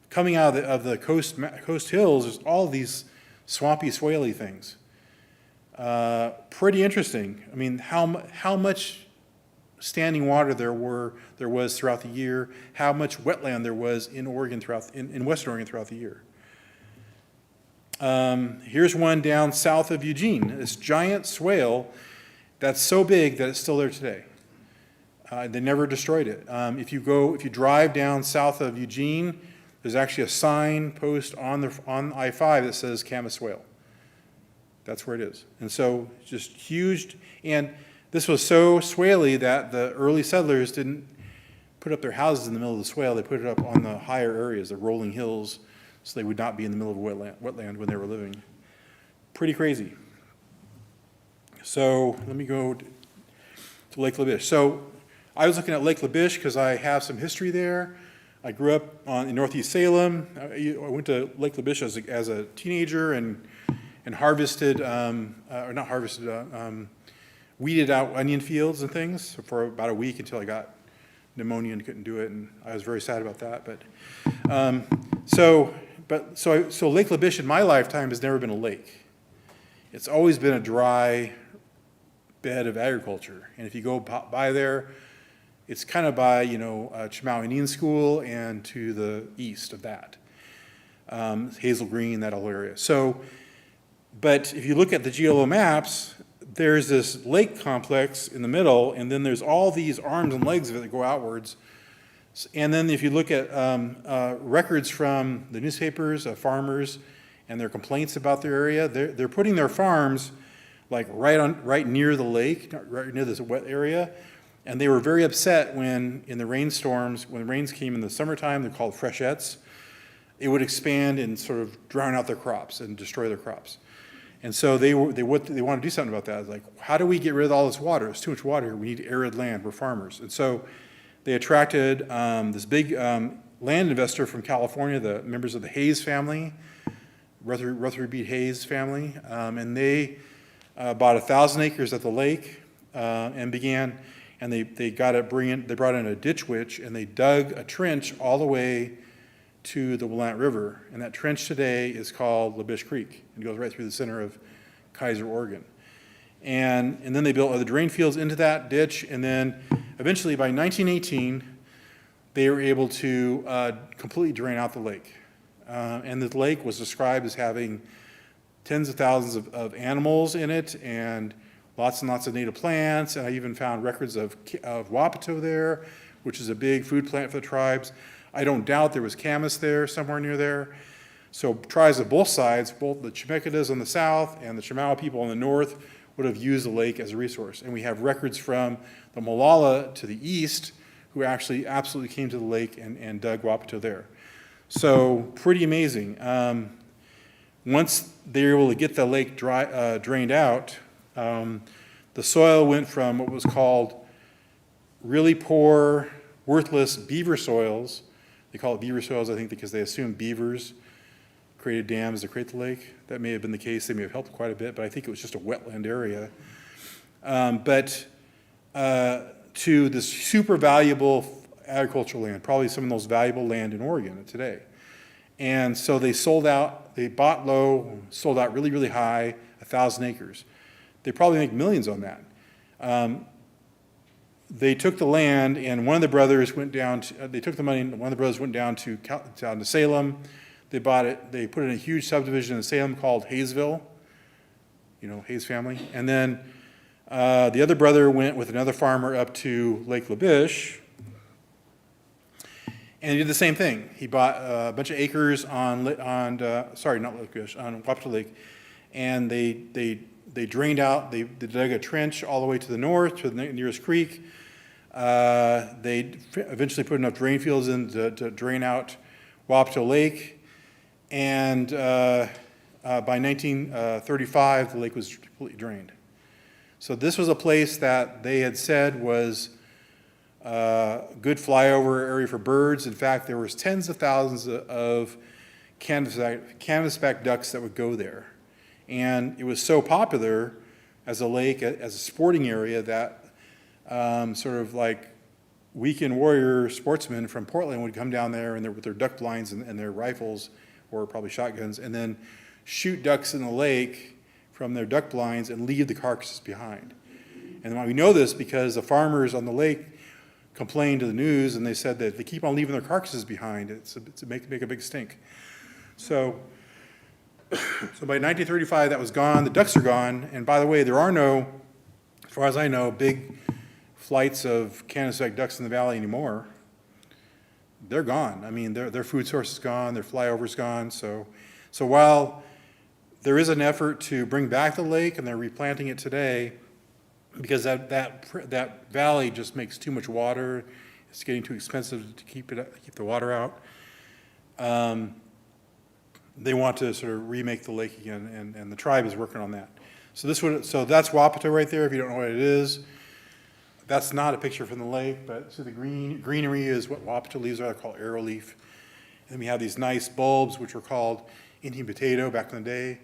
coming out of the coast hills, there's all these swampy, swaley things. Pretty interesting. I mean, how much standing water there was throughout the year, how much wetland there was in Oregon in Western Oregon throughout the year. Here's one down south of Eugene, this giant swale that's so big that it's still there today. They never destroyed it. If you drive down south of Eugene, there's actually a sign post on I-5 that says Camas Swale. That's where it is. And so just huge, and this was so swaley that the early settlers didn't put up their houses in the middle of the swale. They put it up on the higher areas, the rolling hills, so they would not be in the middle of wetland when they were living. Pretty crazy. So let me go to Lake Labiche. So I was looking at Lake Labiche because I have some history there. I grew up in Northeast Salem. I went to Lake Labiche as a teenager and harvested, or not harvested, weeded out onion fields and things for about a week until I got pneumonia and couldn't do it, and I was very sad about that. So Lake Labiche in my lifetime has never been a lake. It's always been a dry bed of agriculture, and if you go by there, it's kind of by Chemaw Indian School and to the east of that, Hazel Green, that whole area. So, but if you look at the GLO maps, there's this lake complex in the middle, and then there's all these arms and legs of it that go outwards. And then if you look at records from the newspapers of farmers and their complaints about their area, they're putting their farms like right near the lake, right near this wet area. And they were very upset when in the rainstorms, when the rains came in the summertime, they're called freshets, it would expand and sort of drown out their crops and destroy their crops. And so they want to do something about that. It's like, how do we get rid of all this water? There's too much water here. We need arid land. We're farmers. And so they attracted this big land investor from California, the members of the Hayes family, Rutherford B. Hayes family, and they bought 1,000 acres at the lake and began, and they brought in a ditch witch, and they dug a trench all the way to the Willamette River, and that trench today is called Labiche Creek. It goes right through the center of Kaiser, Oregon. And then they built other drain fields into that ditch, and then eventually by 1918, they were able to completely drain out the lake. And the lake was described as having tens of thousands of animals in it, and lots of native plants, and I even found records of wapato there, which is a big food plant for the tribes. I don't doubt there was camas there, somewhere near there. So tribes of both sides, both the Chemektas on the south and the Chemawa people on the north, would have used the lake as a resource. And we have records from the Molalla to the east, who actually absolutely came to the lake and dug wapato there. So pretty amazing. Once they were able to get the lake drained out, the soil went from what was called really poor, worthless beaver soils. They call it beaver soils, I think, because they assume beavers created dams to create the lake. That may have been the case. They may have helped quite a bit, but I think it was just a wetland area. To this super valuable agricultural land, probably some of the most valuable land in Oregon today. And so they sold out, they bought low, sold out really, really high, 1,000 acres. They probably make millions on that. They took the land, and one of the brothers went down to, they took the money, and one of the brothers went down to Salem. They bought it, they put in a huge subdivision in Salem called Hayesville, you know, Hayes family. And then the other brother went with another farmer up to Lake LaBiche, and he did the same thing. He bought a bunch of acres on Wapito Lake, and they drained out, they dug a trench all the way to the north, to the nearest creek. They eventually put enough drain fields in to drain out Wapito Lake, and by 1935, the lake was completely drained. So this was a place that they had said was a good flyover area for birds. In fact, there was tens of thousands of canvasback ducks that would go there. And it was so popular as a lake, as a sporting area, that sort of like weekend warrior sportsmen from Portland would come down there and with their duck blinds and their rifles, or probably shotguns, and then shoot ducks in the lake from their duck blinds and leave the carcasses behind. And we know this because the farmers on the lake complained to the news, and they said that they keep on leaving their carcasses behind. It's make a big stink. So by 1935, that was gone. The ducks are gone. And by the way, there are no, as far as I know, big flights of canvasback ducks in the valley anymore. They're gone. I mean, their food source is gone. Their flyover's gone. So while there is an effort to bring back the lake, and they're replanting it today, because that valley just makes too much water. It's getting too expensive to keep the water out. They want to sort of remake the lake again, and the tribe is working on that. So that's Wapito right there. If you don't know what it is, that's not a picture from the lake, but so the greenery is what Wapito leaves are. They're called arrowleaf. And then we have these nice bulbs, which were called Indian potato back in the day.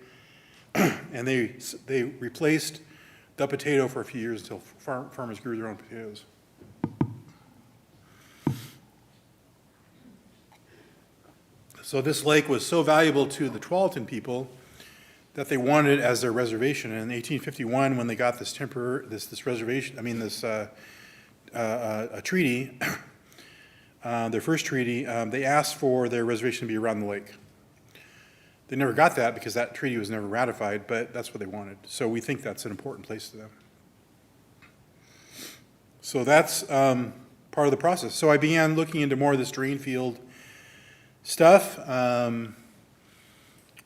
And they replaced the potato for a few years until farmers grew their own potatoes. So this lake was so valuable to the Tualatin people that they wanted it as their reservation. And in 1851, when they got this reservation, a treaty, their first treaty, they asked for their reservation to be around the lake. They never got that because that treaty was never ratified, but that's what they wanted. So we think that's an important place to them. So that's part of the process. So I began looking into more of this drain field stuff.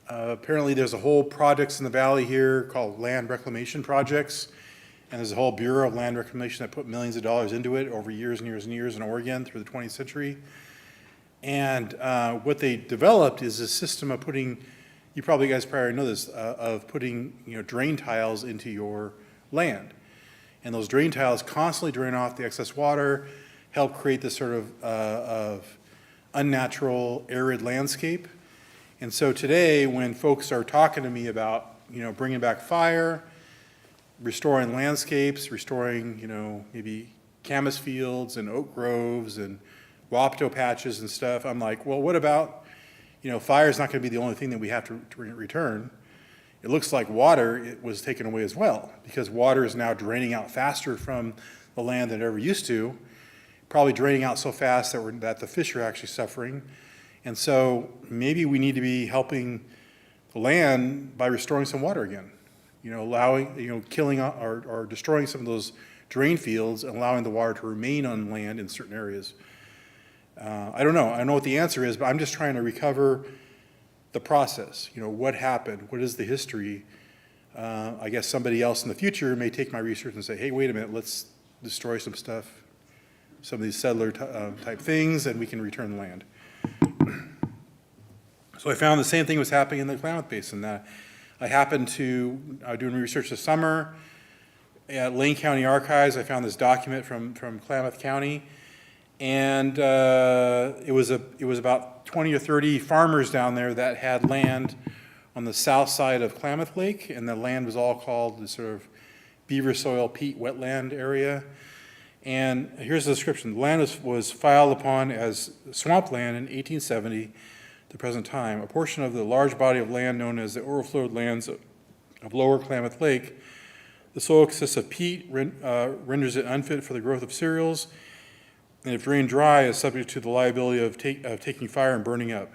Apparently there's a whole projects in the valley here called land reclamation projects, and there's a whole Bureau of Land Reclamation that put millions of dollars into it over years and years and years in Oregon through the 20th century. And what they developed is a system of putting, you guys probably know this, of putting drain tiles into your land. And those drain tiles constantly drain off the excess water, help create this sort of unnatural, arid landscape. And so today, when folks are talking to me about bringing back fire, restoring landscapes, restoring maybe camas fields and oak groves and Wapito patches and stuff, I'm like, well, what about, fire is not going to be the only thing that we have to return. It looks like water was taken away as well, because water is now draining out faster from the land than it ever used to, probably draining out so fast that the fish are actually suffering. And so maybe we need to be helping the land by restoring some water again, allowing, killing or destroying some of those drain fields and allowing the water to remain on land in certain areas. I don't know. I don't know what the answer is, but I'm just trying to recover the process. What happened? What is the history? I guess somebody else in the future may take my research and say, hey, wait a minute, let's destroy some stuff, some of these settler type things, and we can return the land. So I found the same thing was happening in the Klamath Basin. I happened to, doing research this summer at Lane County Archives. I found this document from Klamath County. And it was about 20 or 30 farmers down there that had land on the south side of Klamath Lake, and the land was all called the sort of beaver soil peat wetland area. And here's the description. The land was filed upon as swampland in 1870, the present time. A portion of the large body of land known as the overflowed lands of lower Klamath Lake. The soil consists of peat, renders it unfit for the growth of cereals, and if drained dry, is subject to the liability of taking fire and burning up.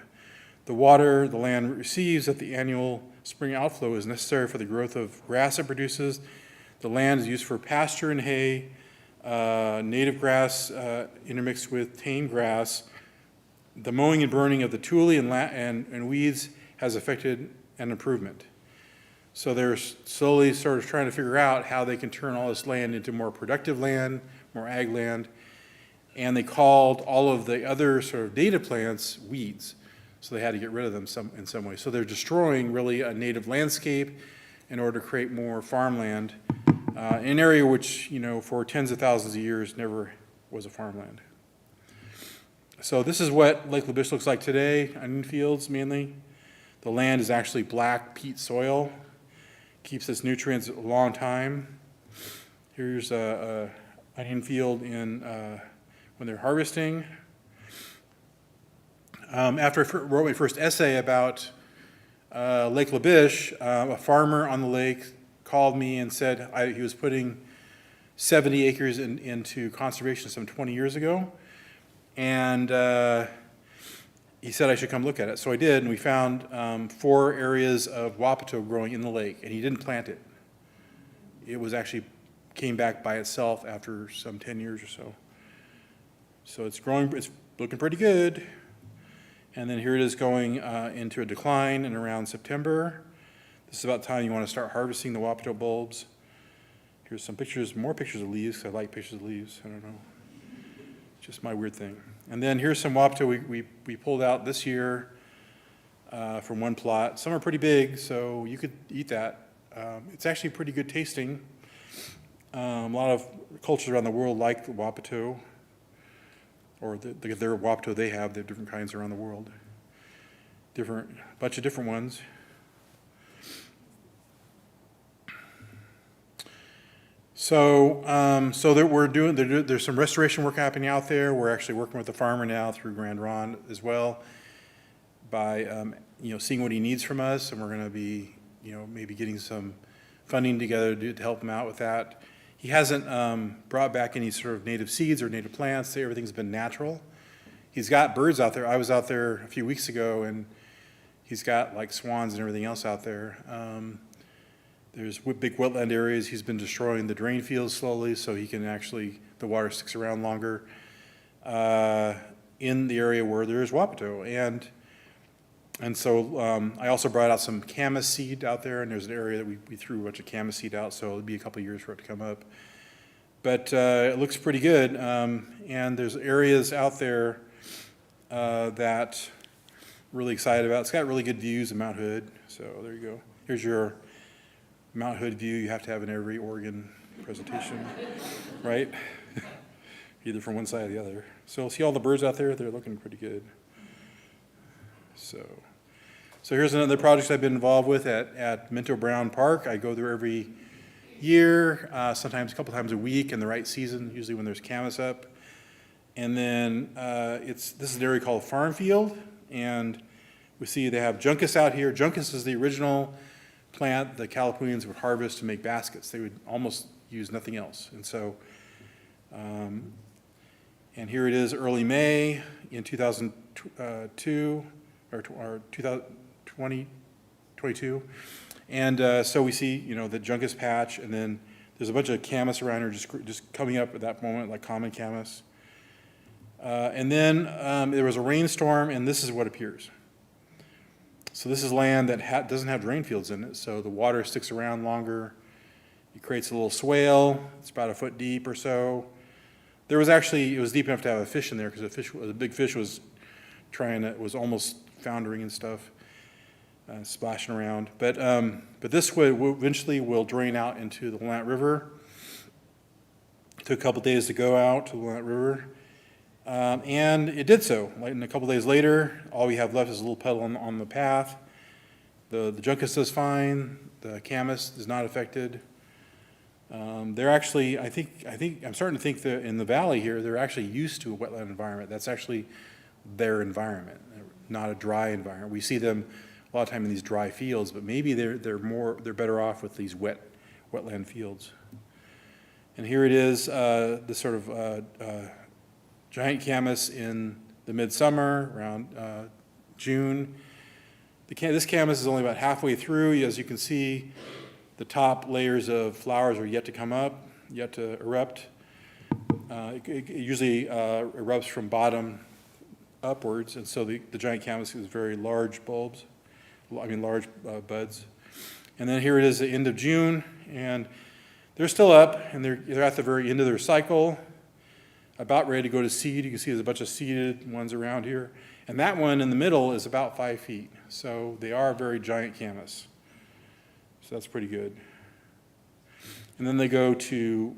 The water the land receives at the annual spring outflow is necessary for the growth of grass it produces. The land is used for pasture and hay, native grass intermixed with tame grass. The mowing and burning of the tule and weeds has affected an improvement. So they're slowly sort of trying to figure out how they can turn all this land into more productive land, more ag land. And they called all of the other sort of native plants weeds. So they had to get rid of them in some way. So they're destroying really a native landscape in order to create more farmland in an area which, for tens of thousands of years never was a farmland. So this is what Lake LaBiche looks like today, onion fields mainly. The land is actually black peat soil, keeps its nutrients a long time. Here's a onion field when they're harvesting. After I wrote my first essay about Lake LaBiche, a farmer on the lake called me and said he was putting 70 acres into conservation some 20 years ago. And he said I should come look at it. So I did, and we found 4 areas of wapato growing in the lake, and he didn't plant it. It was actually came back by itself after some 10 years or so. So it's growing, it's looking pretty good. And then here it is going into a decline in around September. This is about the time you want to start harvesting the wapato bulbs. Here's some pictures, more pictures of leaves. I like pictures of leaves, I don't know. Just my weird thing. And then here's some wapato we pulled out this year from one plot. Some are pretty big, so you could eat that. It's actually pretty good tasting. A lot of cultures around the world like the wapato, or their wapato they have different kinds around the world. Bunch of different ones. So there's some restoration work happening out there. We're actually working with the farmer now through Grand Ronde as well, by seeing what he needs from us, and we're going to be maybe getting some funding together to help him out with that. He hasn't brought back any sort of native seeds or native plants. Everything's been natural. He's got birds out there. I was out there a few weeks ago, and he's got like swans and everything else out there. There's big wetland areas. He's been destroying the drain fields slowly so the water sticks around longer in the area where there's wapato. And so I also brought out some camas seed out there, and there's an area that we threw a bunch of camas seed out, so it'll be a couple of years for it to come up. But it looks pretty good, and there's areas out there that I'm really excited about. It's got really good views of Mount Hood, so there you go. Here's your Mount Hood view. You have to have in every Oregon presentation, right? Either from one side or the other. So see all the birds out there? They're looking pretty good. So here's another project I've been involved with at Minto Brown Park. I go there every year, sometimes a couple times a week in the right season, usually when there's camas up. And then this is an area called Farm Field, and we see they have juncus out here. Juncus is the original plant the Californians would harvest to make baskets. They would almost use nothing else. And so, and here it is early May in 2002, or 2022. And so we see, the juncus patch, and then there's a bunch of camas around here just coming up at that moment, like common camas. And then there was a rainstorm, and this is what appears. So this is land that doesn't have drain fields in it, so the water sticks around longer. It creates a little swale. It's about a foot deep or so. It was deep enough to have a fish in there because the big fish was was almost foundering and stuff, splashing around. But this eventually will drain out into the Willamette River. It took a couple days to go out to the Willamette River. And it did so. Like, and a couple days later, all we have left is a little puddle on the path. The juncus does fine. The camas is not affected. They're actually, I think I'm starting to think that in the valley here, they're actually used to a wetland environment. That's actually their environment, not a dry environment. We see them a lot of time in these dry fields, but maybe they're better off with these wetland fields. And here it is, this sort of giant camas in the midsummer, around June. This camas is only about halfway through. As you can see, the top layers of flowers are yet to come up, yet to erupt. It usually erupts from bottom upwards, and so the giant camas is very large bulbs, large buds. And then here it is at the end of June, and they're still up, and they're at the very end of their cycle, about ready to go to seed. You can see there's a bunch of seeded ones around here. And that one in the middle is about 5 feet. So they are very giant camas. So that's pretty good. And then they go to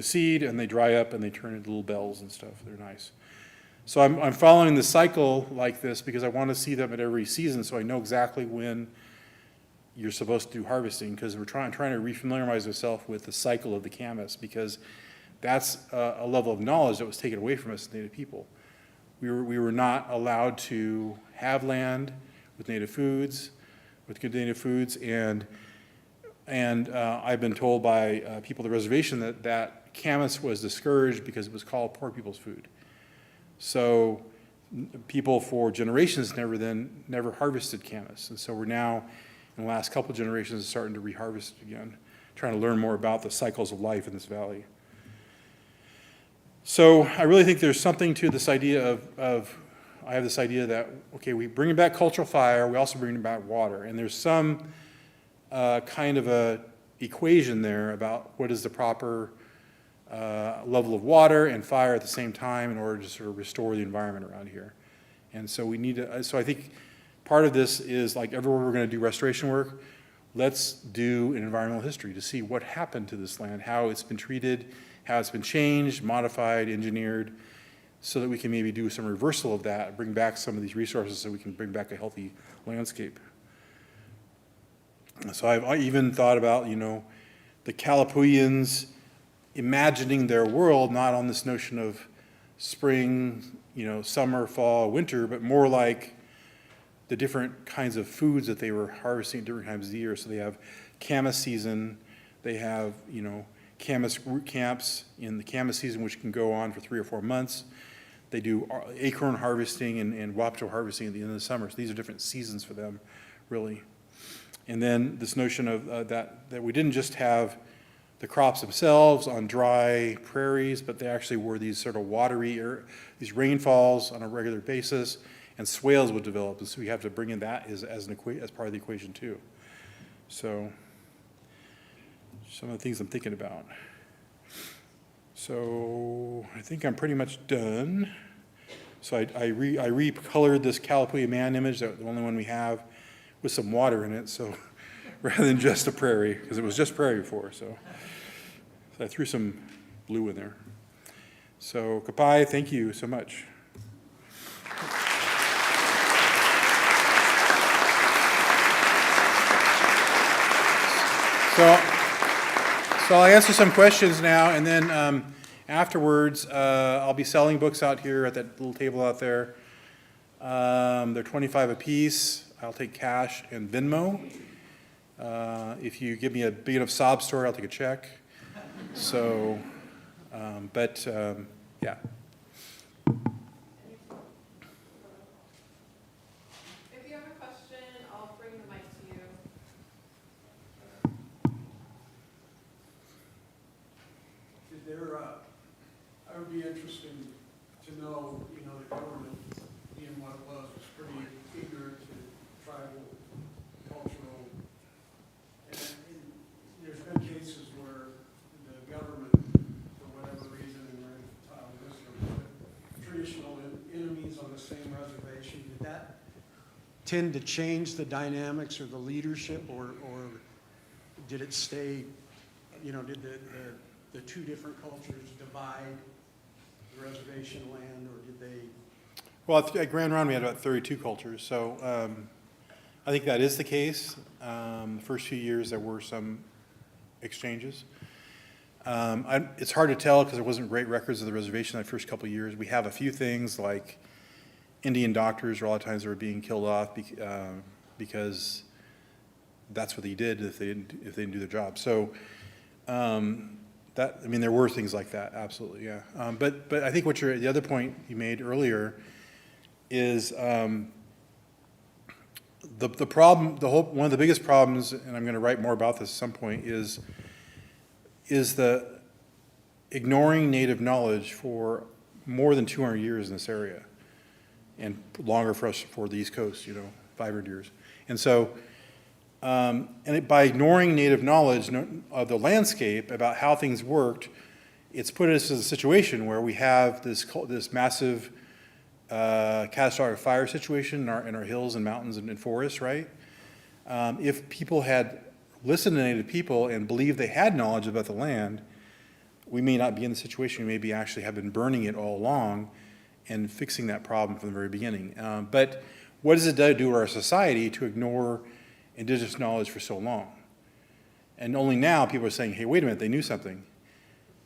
seed, and they dry up, and they turn into little bells and stuff. They're nice. So I'm following the cycle like this because I want to see them at every season, so I know exactly when you're supposed to do harvesting, because we're trying to refamiliarize ourselves with the cycle of the camas, because that's a level of knowledge that was taken away from us as Native people. We were not allowed to have land with native foods, with good native foods, and I've been told by people at the reservation that camas was discouraged because it was called poor people's food. So people for generations never harvested camas, and so we're now in the last couple of generations starting to reharvest it again, trying to learn more about the cycles of life in this valley. So I really think there's something to this idea I have this idea that, okay, we bring back cultural fire, we also bring back water, and there's some kind of a equation there about what is the proper level of water and fire at the same time in order to sort of restore the environment around here. And so we need to, so I think part of this is, like everywhere we're going to do restoration work, let's do an environmental history to see what happened to this land, how it's been treated, how it's been changed, modified, engineered, so that we can maybe do some reversal of that, bring back some of these resources so we can bring back a healthy landscape. So I even thought about, the Kalapuians imagining their world not on this notion of spring, summer, fall, winter, but more like the different kinds of foods that they were harvesting at different times of the year. So they have camas season, they have, camas root camps in the camas season, which can go on for 3 or 4 months. They do acorn harvesting and wapato harvesting at the end of the summer. So these are different seasons for them, really. And then this notion of that we didn't just have the crops themselves on dry prairies, but they actually were these sort of watery, these rainfalls on a regular basis, and swales would develop. And so we have to bring in that as part of the equation too. So some of the things I'm thinking about. So I think I'm pretty much done. So I recolored this Kalapuya man image, the only one we have, with some water in it, so rather than just a prairie, because it was just prairie before. So I threw some blue in there. So Kapai, thank you so much. So I'll answer some questions now, and then afterwards, I'll be selling books out here at that little table out there. They're $25 a piece. I'll take cash and Venmo. If you give me a big enough sob story, I'll take a check. So, yeah. If you have a question, I'll bring the mic to you. I would be interested to know, the government, being what it was pretty ignorant to tribal, cultural, and there's been cases where the government, for whatever reason, and we're in wisdom, put traditional enemies on the same reservation. Did that tend to change the dynamics or the leadership, or did it stay, did the two different cultures divide reservation land, or did they? Well, at Grand Ronde, we had about 32 cultures, so I think that is the case. The first few years, there were some exchanges. It's hard to tell because there wasn't great records of the reservation that first couple of years. We have a few things like Indian doctors, a lot of times they were being killed off because that's what they did if they didn't do their job. So there were things like that, absolutely, yeah. But I think the other point you made earlier is the problem, one of the biggest problems, and I'm going to write more about this at some point, is the ignoring native knowledge for more than 200 years in this area, and longer for us for the East Coast, 500 years. And so, by ignoring native knowledge of the landscape about how things worked, it's put us in a situation where we have this massive catastrophic fire situation in our hills and mountains and forests, right? If people had listened to native people and believed they had knowledge about the land, we may not be in the situation. We maybe actually have been burning it all along and fixing that problem from the very beginning. But what does it do to our society to ignore indigenous knowledge for so long? And only now people are saying, hey, wait a minute, they knew something.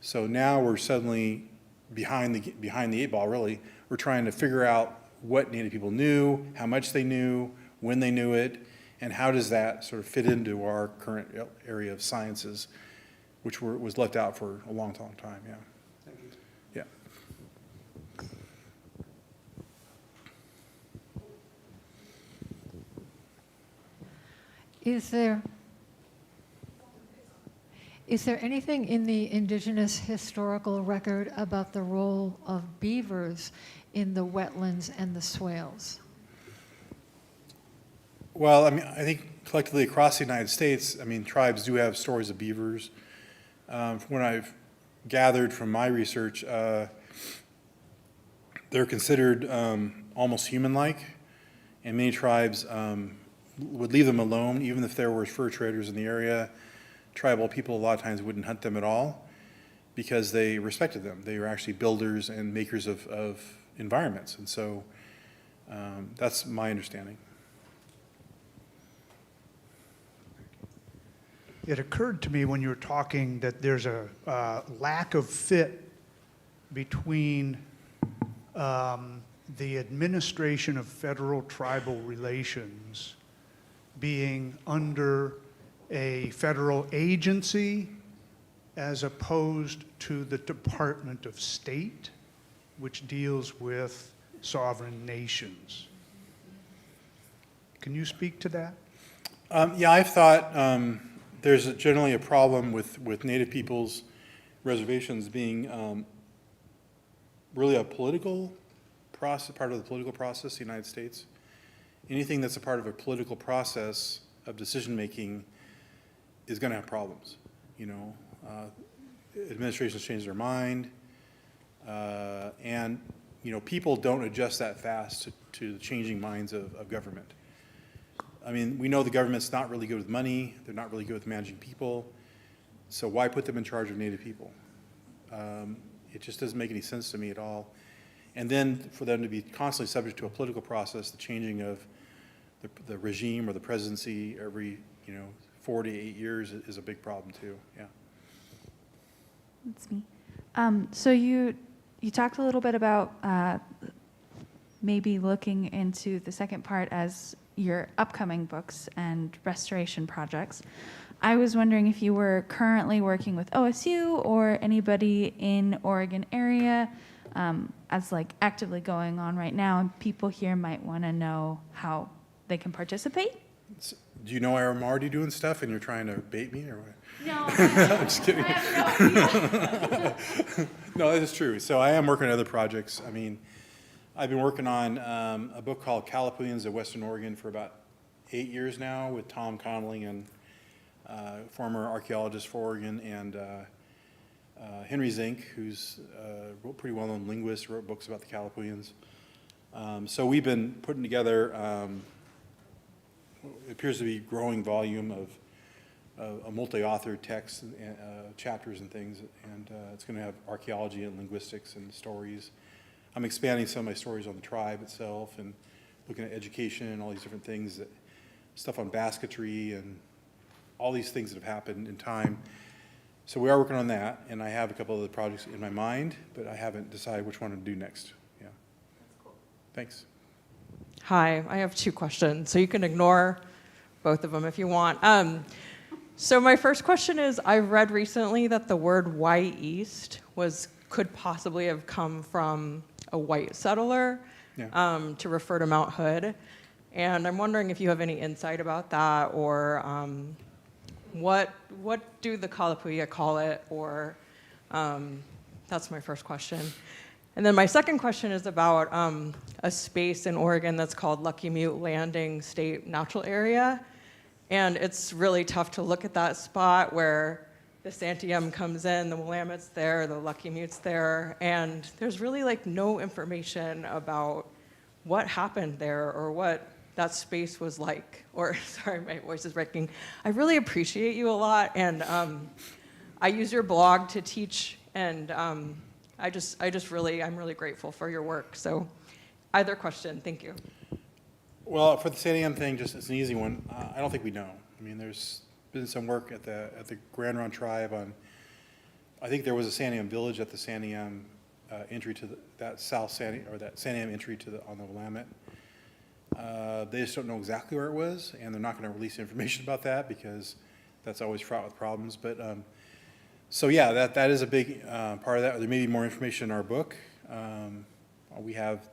So now we're suddenly behind the 8 ball, really. We're trying to figure out what Native people knew, how much they knew, when they knew it, and how does that sort of fit into our current area of sciences, which was left out for a long, long time, yeah. Thank you. Yeah. Is there anything in the indigenous historical record about the role of beavers in the wetlands and the swales? Well, I think collectively across the United States, tribes do have stories of beavers. From what I've gathered from my research, they're considered almost human-like, and many tribes would leave them alone, even if there were fur traders in the area. Tribal people a lot of times wouldn't hunt them at all because they respected them. They were actually builders and makers of environments, and so that's my understanding. It occurred to me when you were talking that there's a lack of fit between the administration of federal tribal relations being under a federal agency as opposed to the Department of State, which deals with sovereign nations. Can you speak to that? Yeah, I've thought there's generally a problem with Native peoples' reservations being really a political process, part of the political process in the United States. Anything that's a part of a political process of decision-making is going to have problems. Administrations change their mind, and people don't adjust that fast to the changing minds of government. We know the government's not really good with money. They're not really good with managing people. So why put them in charge of Native people? It just doesn't make any sense to me at all. And then for them to be constantly subject to a political process, the changing of the regime or the presidency every 4 to 8 years is a big problem too. Yeah. That's me. So you talked a little bit about maybe looking into the second part as your upcoming books and restoration projects. I was wondering if you were currently working with OSU or anybody in Oregon area as actively going on right now, and people here might want to know how they can participate. Do you know I'm already doing stuff and you're trying to bait me or what? No, I'm just kidding. I have no idea. No, that is true. So I am working on other projects. I've been working on a book called Calipulians of Western Oregon for about 8 years now with Tom Connolly and former archaeologist for Oregon, and Henry Zink, who's a pretty well-known linguist, wrote books about the Calipulians. So we've been putting together, it appears to be a growing volume a multi-authored text, and, chapters and things, and it's going to have archaeology and linguistics and stories. I'm expanding some of my stories on the tribe itself and looking at education and all these different things, stuff on basketry and all these things that have happened in time. So we are working on that, and I have a couple of other projects in my mind, but I haven't decided which one to do next. Yeah. That's cool. Thanks. Hi, I have 2 questions, so you can ignore both of them if you want. So my first question is, I've read recently that the word white East could possibly have come from a white settler to refer to Mount Hood. And I'm wondering if you have any insight about that, or what do the Kalapuya call it, or that's my first question. And then my second question is about a space in Oregon that's called Lucky Mute Landing State Natural Area. And it's really tough to look at that spot where the Santiam comes in, the Willamette's there, the Lucky Mute's there, and there's really like no information about what happened there or what that space was like. Or, sorry, my voice is breaking. I really appreciate you a lot, and I use your blog to teach, and I'm really grateful for your work. So either question, thank you. Well, for the Santiam thing, just it's an easy one. I don't think we know. I mean, there's been some work at the Grand Ronde tribe on. I think there was a Santiam village at the Santiam entry to that South Santiam, or that Santiam entry to on the Willamette. They just don't know exactly where it was, and they're not going to release information about that because that's always fraught with problems. But so yeah, that is a big part of that. There may be more information in our book. We have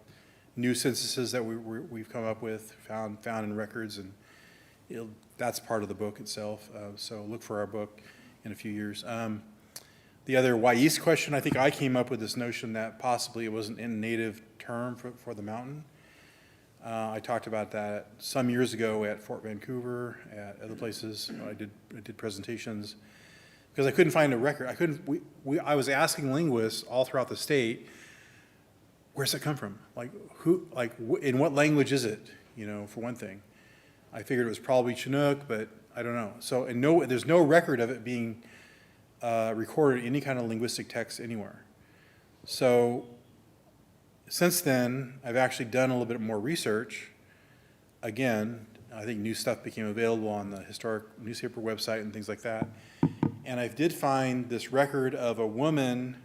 new censuses that we've come up with, found in records, and that's part of the book itself. So look for our book in a few years. The other Wai-East question, I think I came up with this notion that possibly it wasn't a native term for the mountain. I talked about that some years ago at Fort Vancouver, at other places. I did presentations because I couldn't find a record. I was asking linguists all throughout the state, where's it come from? Like in what language is it? For one thing. I figured it was probably Chinook, but I don't know. So, there's no record of it being recorded in any kind of linguistic text anywhere. So, since then, I've actually done a little bit more research. Again, I think new stuff became available on the historic newspaper website and things like that. And I did find this record of a woman,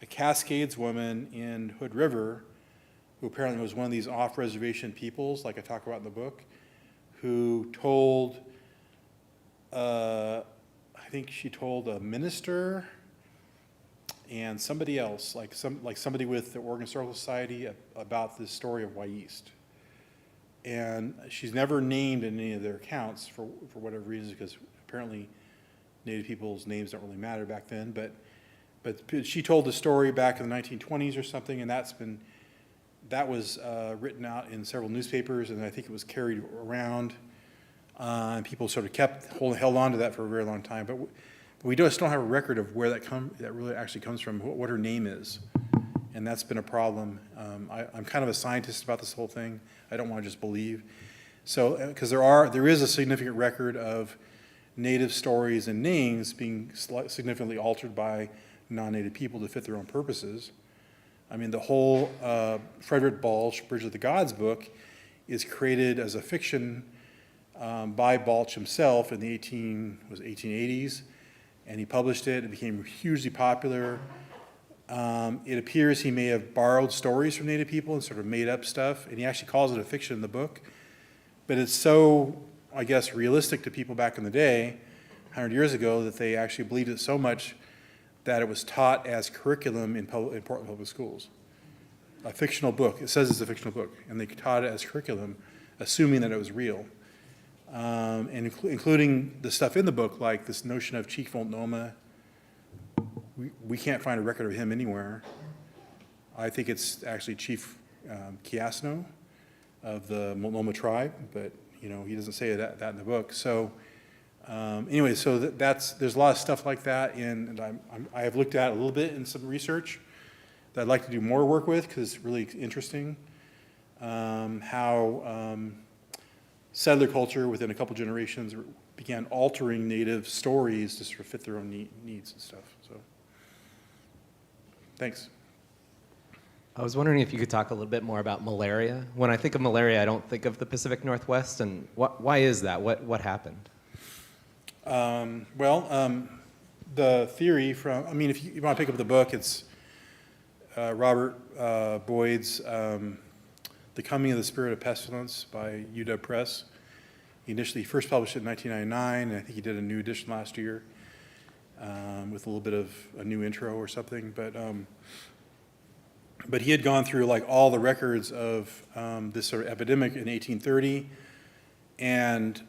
a Cascades woman in Hood River, who apparently was one of these off-reservation peoples, like I talk about in the book, who told, I think she told a minister and somebody else, like somebody with the Oregon Historical Society, about this story of Wai-East. And she's never named in any of their accounts for whatever reason, because apparently Native people's names don't really matter back then. But she told the story back in the 1920s or something, and that was written out in several newspapers, and I think it was carried around, and people sort of held on to that for a very long time. But we just don't have a record of where that really actually comes from, what her name is, and that's been a problem. I'm kind of a scientist about this whole thing. I don't want to just believe. So, because there is a significant record of Native stories and names being significantly altered by non-Native people to fit their own purposes. I mean, the whole Frederick Balch, Bridge of the Gods book, is created as a fiction by Balch himself in the 1880s, and he published it. It became hugely popular. It appears he may have borrowed stories from Native people and sort of made up stuff, and he actually calls it a fiction in the book. But it's so, I guess, realistic to people back in the day, 100 years ago, that they actually believed it so much that it was taught as curriculum in Portland Public Schools. A fictional book. It says it's a fictional book, and they taught it as curriculum, assuming that it was real. And including the stuff in the book, like this notion of Chief Multnomah. We can't find a record of him anywhere. I think it's actually Chief Kiasno of the Multnomah tribe, but he doesn't say that in the book. So anyway, so there's a lot of stuff like that, and I have looked at a little bit in some research that I'd like to do more work with because it's really interesting. How settler culture within a couple generations began altering native stories to sort of fit their own needs and stuff. So, thanks. I was wondering if you could talk a little bit more about malaria. When I think of malaria, I don't think of the Pacific Northwest, and why is that? What happened? The theory from, I mean, if you want to pick up the book, it's Robert Boyd's The Coming of the Spirit of Pestilence by UW Press. He initially first published it in 1999, and I think he did a new edition last year with a little bit of a new intro or something. But he had gone through like all the records of this sort of epidemic in 1830 and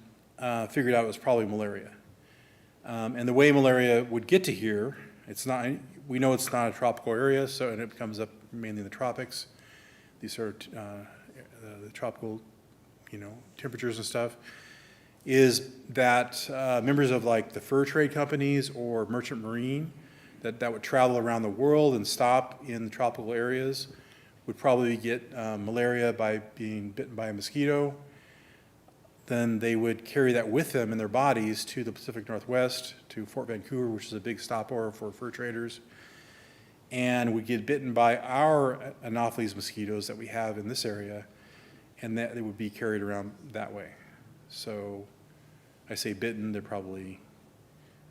figured out it was probably malaria. And the way malaria would get to here, it's not, we know it's not a tropical area, so, and it comes up mainly in the tropics, these sort of the tropical, temperatures and stuff, is that members of like the fur trade companies or merchant marine that would travel around the world and stop in the tropical areas would probably get malaria by being bitten by a mosquito. Then they would carry that with them in their bodies to the Pacific Northwest, to Fort Vancouver, which is a big stopover for fur traders, and would get bitten by our Anopheles mosquitoes that we have in this area, and that they would be carried around that way. So I say bitten, they're probably,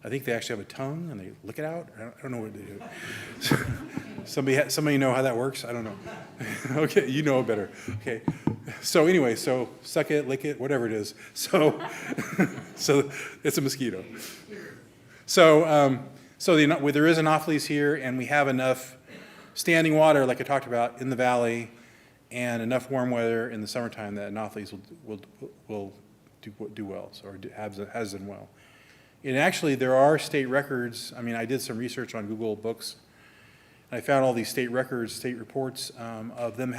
I think they actually have a tongue and they lick it out. I don't know what they do. Somebody know how that works? I don't know. Okay, you know it better. Okay. So anyway, so suck it, lick it, whatever it is. So it's a mosquito. So there is Anopheles here, and we have enough standing water, like I talked about, in the valley, and enough warm weather in the summertime that Anopheles will do well, or has done well. And actually, there are state records. I mean, I did some research on Google Books, and I found all these state records, state reports of them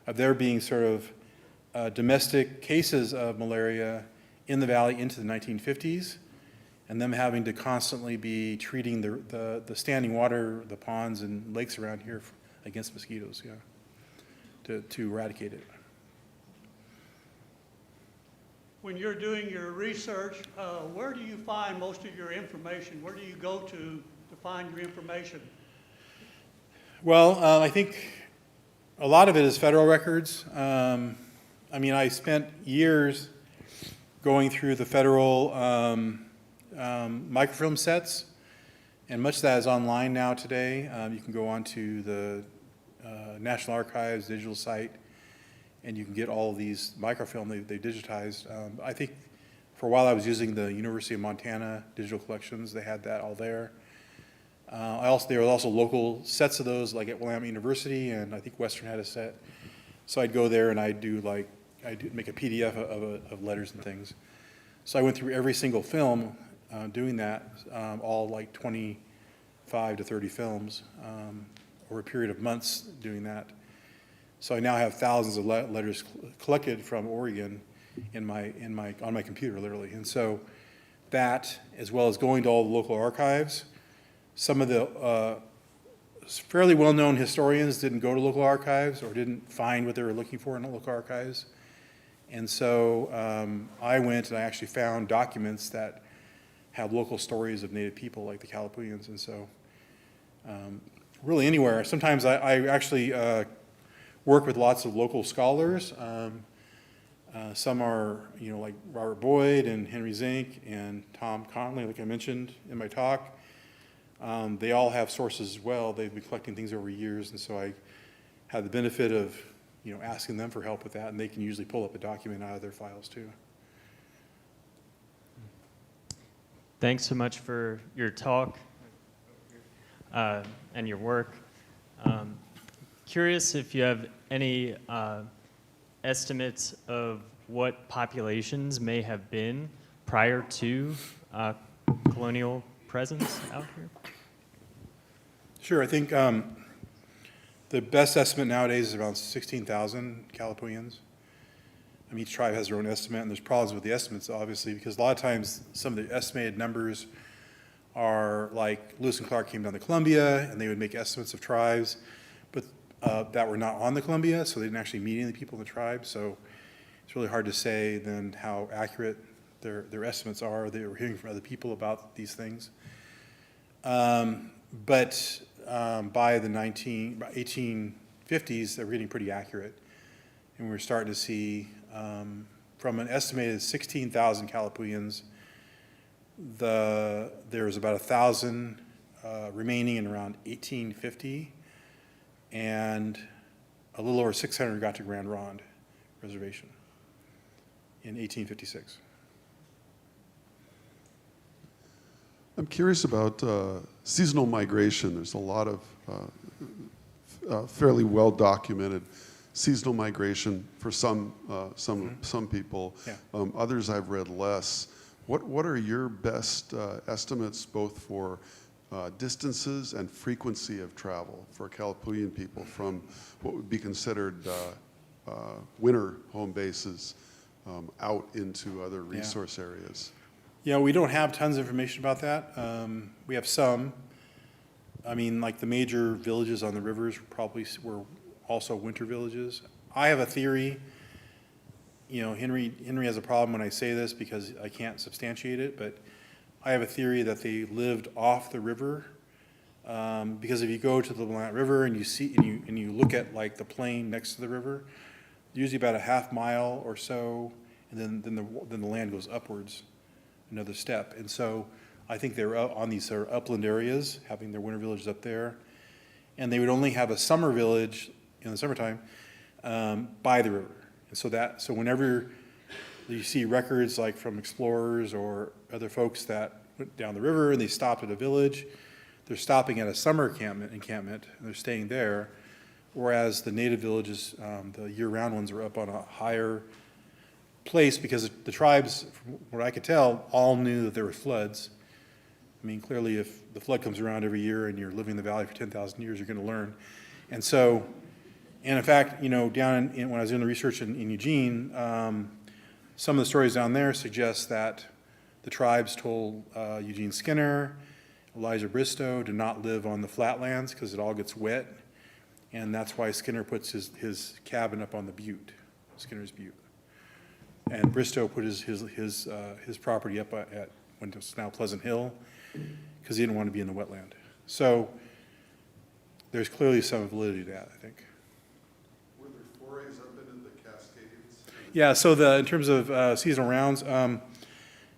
of there being sort of domestic cases of malaria in the valley into the 1950s, and them having to constantly be treating the standing water, the ponds and lakes around here against mosquitoes, to eradicate it. When you're doing your research, where do you find most of your information? Where do you go to find your information? Well, I think a lot of it is federal records. I mean, I spent years going through the federal microfilm sets, and much of that is online now today. You can go onto the National Archives digital site, and you can get all of these microfilm they digitized. I think for a while I was using the University of Montana digital collections. They had that all there. There were also local sets of those, like at Willamette University, and I think Western had a set. So I'd go there and I'd make a PDF of letters and things. So I went through every single film doing that, all like 25 to 30 films over a period of months doing that. So I now have thousands of letters collected from Oregon on my computer, literally. And so that, as well as going to all the local archives, some of the fairly well-known historians didn't go to local archives or didn't find what they were looking for in the local archives. And so I went and I actually found documents that have local stories of Native people like the Calapooians. And so really anywhere. Sometimes I actually work with lots of local scholars. Some are, like Robert Boyd and Henry Zink and Tom Conley, like I mentioned in my talk. They all have sources as well. They've been collecting things over years, and so I have the benefit of, asking them for help with that, and they can usually pull up a document out of their files too. Thanks so much for your talk and your work. Curious if you have any estimates of what populations may have been prior to colonial presence out here? Sure, I think the best estimate nowadays is around 16,000 Calapooians. I mean, each tribe has their own estimate, and there's problems with the estimates, obviously, because a lot of times some of the estimated numbers are like Lewis and Clark came down the Columbia, and they would make estimates of tribes, but that were not on the Columbia, so they didn't actually meet any of the people in the tribe. So it's really hard to say then how accurate their estimates are. They were hearing from other people about these things. But by the 1850s, they were getting pretty accurate. And we were starting to see, from an estimated 16,000 Calapooians, there was about 1,000 remaining in around 1850, and a little over 600 got to Grand Ronde Reservation in 1856. I'm curious about seasonal migration. There's a lot of fairly well documented seasonal migration for some people. Yeah. Others I've read less. What are your best estimates both for distances and frequency of travel for Calapooian people from what would be considered winter home bases out into other resource areas? Yeah, we don't have tons of information about that. We have some. I mean, like the major villages on the rivers probably were also winter villages. I have a theory. You know, Henry has a problem when I say this because I can't substantiate it, but I have a theory that they lived off the river. Because if you go to the Willamette River and you see and you look at like the plain next to the river, usually about a half mile or so, and then the land goes upwards another step. And so I think they were on these sort of upland areas, having their winter villages up there, and they would only have a summer village in the summertime by the river. And so whenever you see records like from explorers or other folks that went down the river and they stopped at a village, they're stopping at a summer encampment and they're staying there, whereas the native villages, the year-round ones, were up on a higher place because the tribes, from what I could tell, all knew that there were floods. I mean, clearly if the flood comes around every year and you're living in the valley for 10,000 years, you're going to learn. And so, and in fact, you know, down when I was doing the research in Eugene, some of the stories down there suggest that the tribes told Eugene Skinner, Elijah Bristow to not live on the flatlands because it all gets wet. And that's why Skinner puts his cabin up on the butte, Skinner's Butte. And Bristow put his property up at what's now Pleasant Hill because he didn't want to be in the wetland. So there's clearly some validity to that, I think. Were there forays up into the Cascades? Yeah, so in terms of seasonal rounds,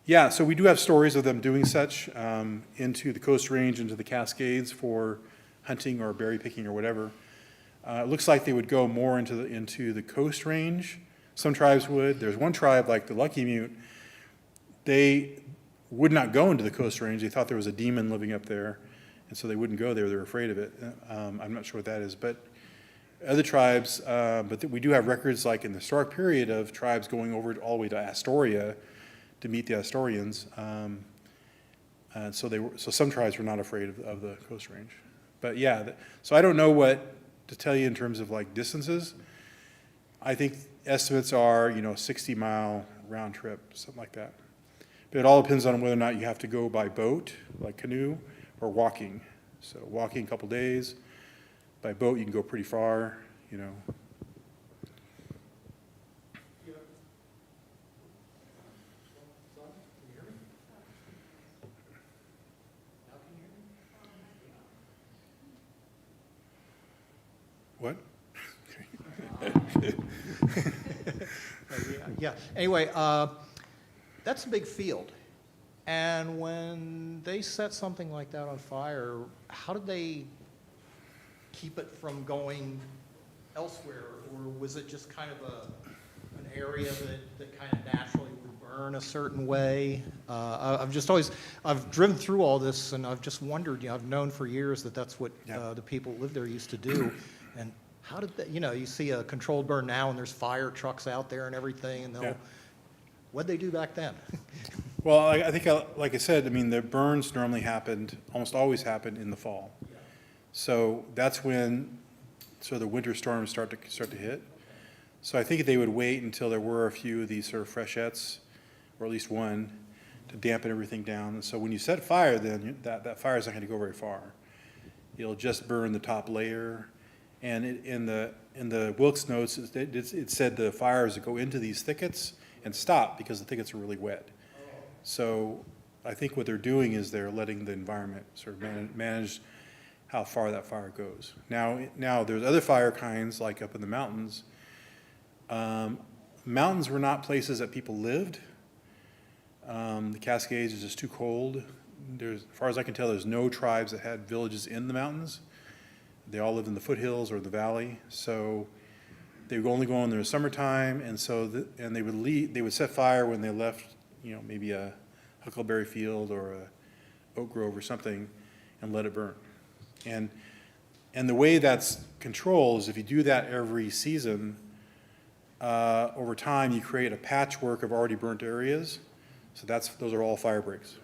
yeah, so we do have stories of them doing such into the Coast Range, into the Cascades for hunting or berry picking or whatever. It looks like they would go more into the Coast Range. Some tribes would. There's one tribe, like the Lucky Mute, they would not go into the Coast Range. They thought there was a demon living up there, and so they wouldn't go there. They were afraid of it. I'm not sure what that is, but other tribes, but we do have records like in the historic period of tribes going over all the way to Astoria to meet the Astorians. And so some tribes were not afraid of the Coast Range. But yeah, so I don't know what to tell you in terms of like distances. I think estimates are, 60-mile round trip, something like that. But it all depends on whether or not you have to go by boat, like canoe, or walking. So walking a couple days. By boat, you can go pretty far, What? Yeah, anyway, that's a big field. And when they set something like that on fire, how did they keep it from going elsewhere? Or was it just kind of an area that kind of naturally would burn a certain way? I've driven through all this and I've just wondered, I've known for years that that's what the people who lived there used to do. And how did that, you see a controlled burn now and there's fire trucks out there and everything, and what'd they do back then? Well, I think, like I said, the burns normally almost always happen in the fall. So that's when the winter storms start to hit. So I think they would wait until there were a few of these sort of freshettes, or at least one, to dampen everything down. And so when you set fire, then that fire is not going to go very far. It'll just burn the top layer. And in the Wilkes notes, it said the fires that go into these thickets and stop because the thickets are really wet. So I think what they're doing is they're letting the environment sort of manage how far that fire goes. Now there's other fire kinds, like up in the mountains. Mountains were not places that people lived. The Cascades is just too cold. As far as I can tell, there's no tribes that had villages in the mountains. They all lived in the foothills or the valley. So they would only go in the summertime, and so and they would leave. They would set fire when they left, maybe a huckleberry field or a oak grove or something, and let it burn. And the way that's controlled is if you do that every season, over time you create a patchwork of already burnt areas. So those are all fire breaks.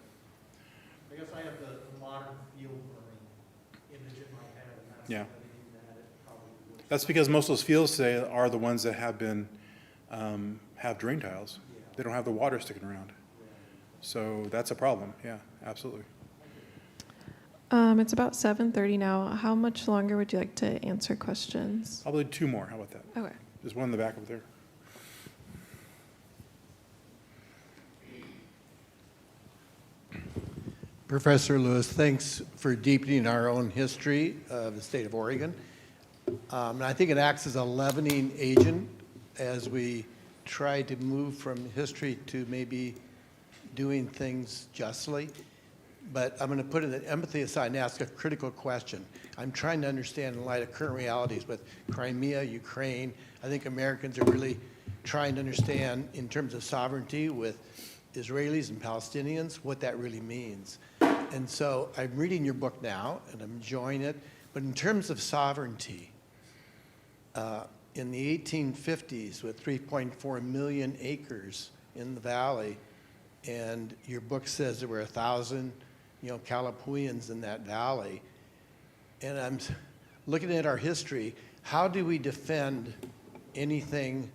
I guess I have the modern field burning image in my head, and that's Yeah. something that it probably would. That's because most of those fields today are the ones that have drain tiles. They don't have the water sticking around. So that's a problem. Yeah, absolutely. It's about 7:30 now. How much longer would you like to answer questions? I'll do 2 more. How about that? Okay. There's one in the back over there. Professor Lewis, thanks for deepening our own history of the state of Oregon. And I think it acts as a leavening agent as we try to move from history to maybe doing things justly. But I'm going to put the empathy aside and ask a critical question. I'm trying to understand in light of current realities with Crimea, Ukraine. I think Americans are really trying to understand in terms of sovereignty with Israelis and Palestinians what that really means. And so I'm reading your book now, and I'm enjoying it. But in terms of sovereignty, in the 1850s, with 3.4 million acres in the valley, and your book says there were 1,000, Calapuyans in that valley. And I'm looking at our history. How do we defend anything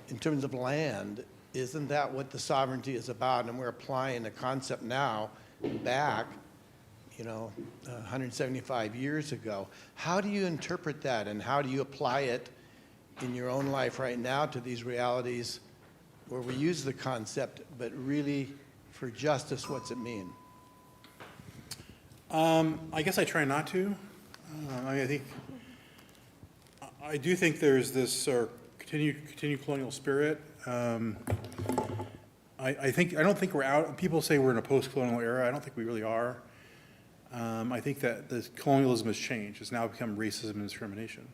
in terms of land? Isn't that what the sovereignty is about? And we're applying a concept now back, 175 years ago. How do you interpret that, and how do you apply it in your own life right now to these realities where we use the concept, but really for justice, what's it mean? I guess I try not to. I do think there's this continued colonial spirit. I don't think we're out. People say we're in a post-colonial era. I don't think we really are. I think that the colonialism has changed. It's now become racism and discrimination.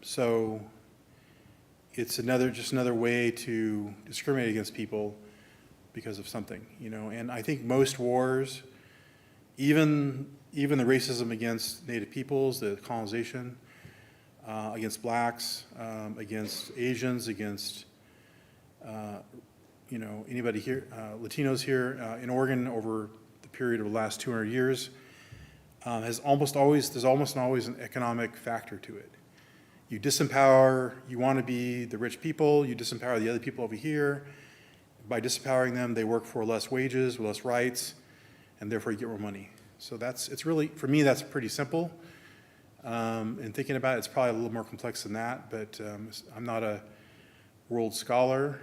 So it's just another way to discriminate against people because of something. And I think most wars, even the racism against Native peoples, the colonization, against blacks, against Asians, against anybody here, Latinos here in Oregon over the period of the last 200 years, there's almost always an economic factor to it. You disempower, you want to be the rich people, you disempower the other people over here. By disempowering them, they work for less wages, with less rights, and therefore you get more money. So it's really, for me, that's pretty simple. And thinking about it, it's probably a little more complex than that, but I'm not a world scholar,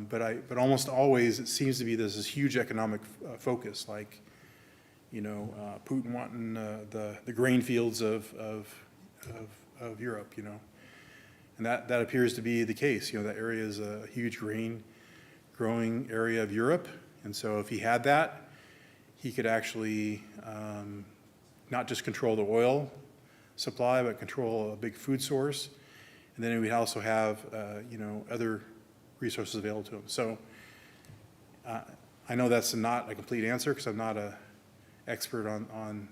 but almost always it seems to be there's this huge economic focus, like, Putin wanting the grain fields of Europe, and that appears to be the case. That area is a huge grain growing area of Europe, and so if he had that, he could actually not just control the oil supply, but control a big food source, and then we also have other resources available to him. So I know that's not a complete answer because I'm not an expert on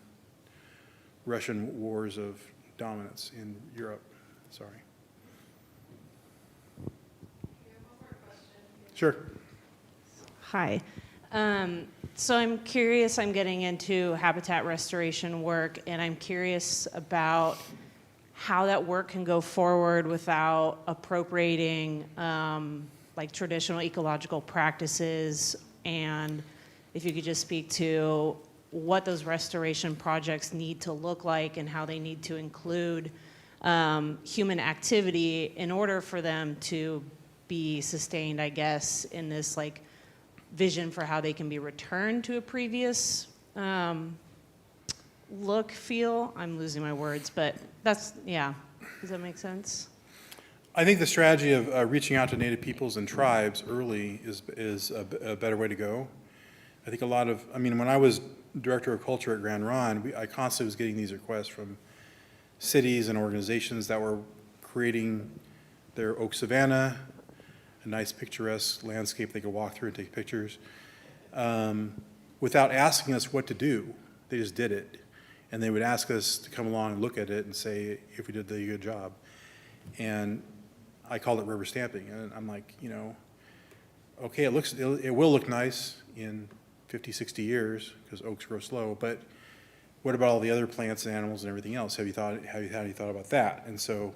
Russian wars of dominance in Europe. Sorry. Sure. Hi. So I'm curious, I'm getting into habitat restoration work, and I'm curious about how that work can go forward without appropriating like traditional ecological practices, and if you could just speak to what those restoration projects need to look like and how they need to include human activity in order for them to be sustained, I guess, in this like vision for how they can be returned to a previous look, feel. I'm losing my words, but that's, yeah. Does that make sense? I think the strategy of reaching out to Native peoples and tribes early is a better way to go. I think a lot of, I mean, when I was director of culture at Grand Ron, I constantly was getting these requests from cities and organizations that were creating their oak savanna, a nice picturesque landscape they could walk through and take pictures, without asking us what to do. They just did it. And they would ask us to come along and look at it and say if we did a good job. And I called it rubber stamping. And I'm like, you know, okay, it will look nice in 50, 60 years because oaks grow slow, but what about all the other plants and animals and everything else? Have you thought about that? And so,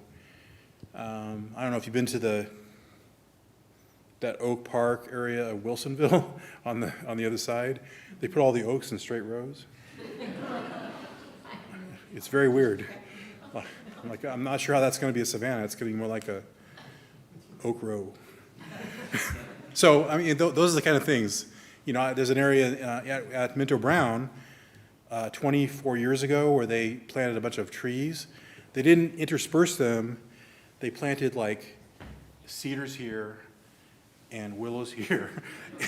I don't know if you've been to that Oak Park area of Wilsonville on the other side. They put all the oaks in straight rows. It's very weird. I'm not sure how that's going to be a savanna. It's going to be more like a oak row. So, I mean, those are the kind of things. You know, there's an area at Minto Brown 24 years ago where they planted a bunch of trees. They didn't intersperse them. They planted like cedars here and willows here.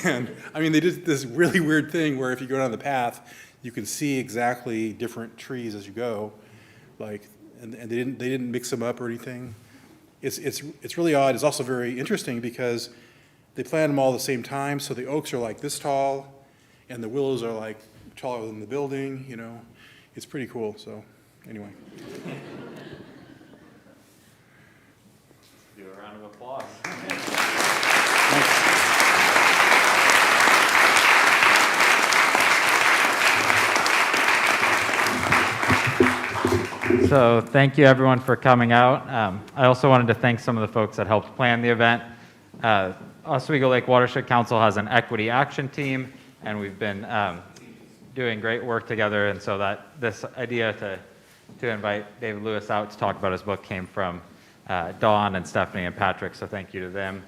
And I mean, they did this really weird thing where if you go down the path, you can see exactly different trees as you go. Like, and they didn't mix them up or anything. It's really odd. It's also very interesting because they planted them all at the same time, so the oaks are like this tall, and the willows are like taller than the building, you know. It's pretty cool, so anyway. Give a round of applause. So thank you everyone for coming out. I also wanted to thank some of the folks that helped plan the event. Oswego Lake Watershed Council has an equity action team, and we've been doing great work together. And so that this idea to invite David Lewis out to talk about his book came from Dawn and Stephanie and Patrick. So thank you to them.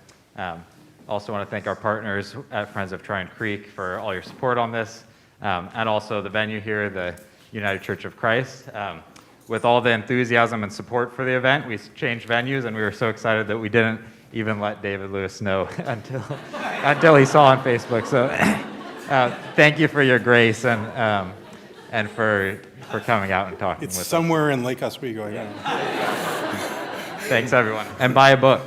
Also want to thank our partners at Friends of Tryon Creek for all your support on this, and also the venue here, the United Church of Christ. With all the enthusiasm and support for the event, we changed venues, and we were so excited that we didn't even let David Lewis know until he saw on Facebook. So thank you for your grace and for coming out and talking with us. It's somewhere in Lake Oswego, I know. Thanks, everyone. And buy a book.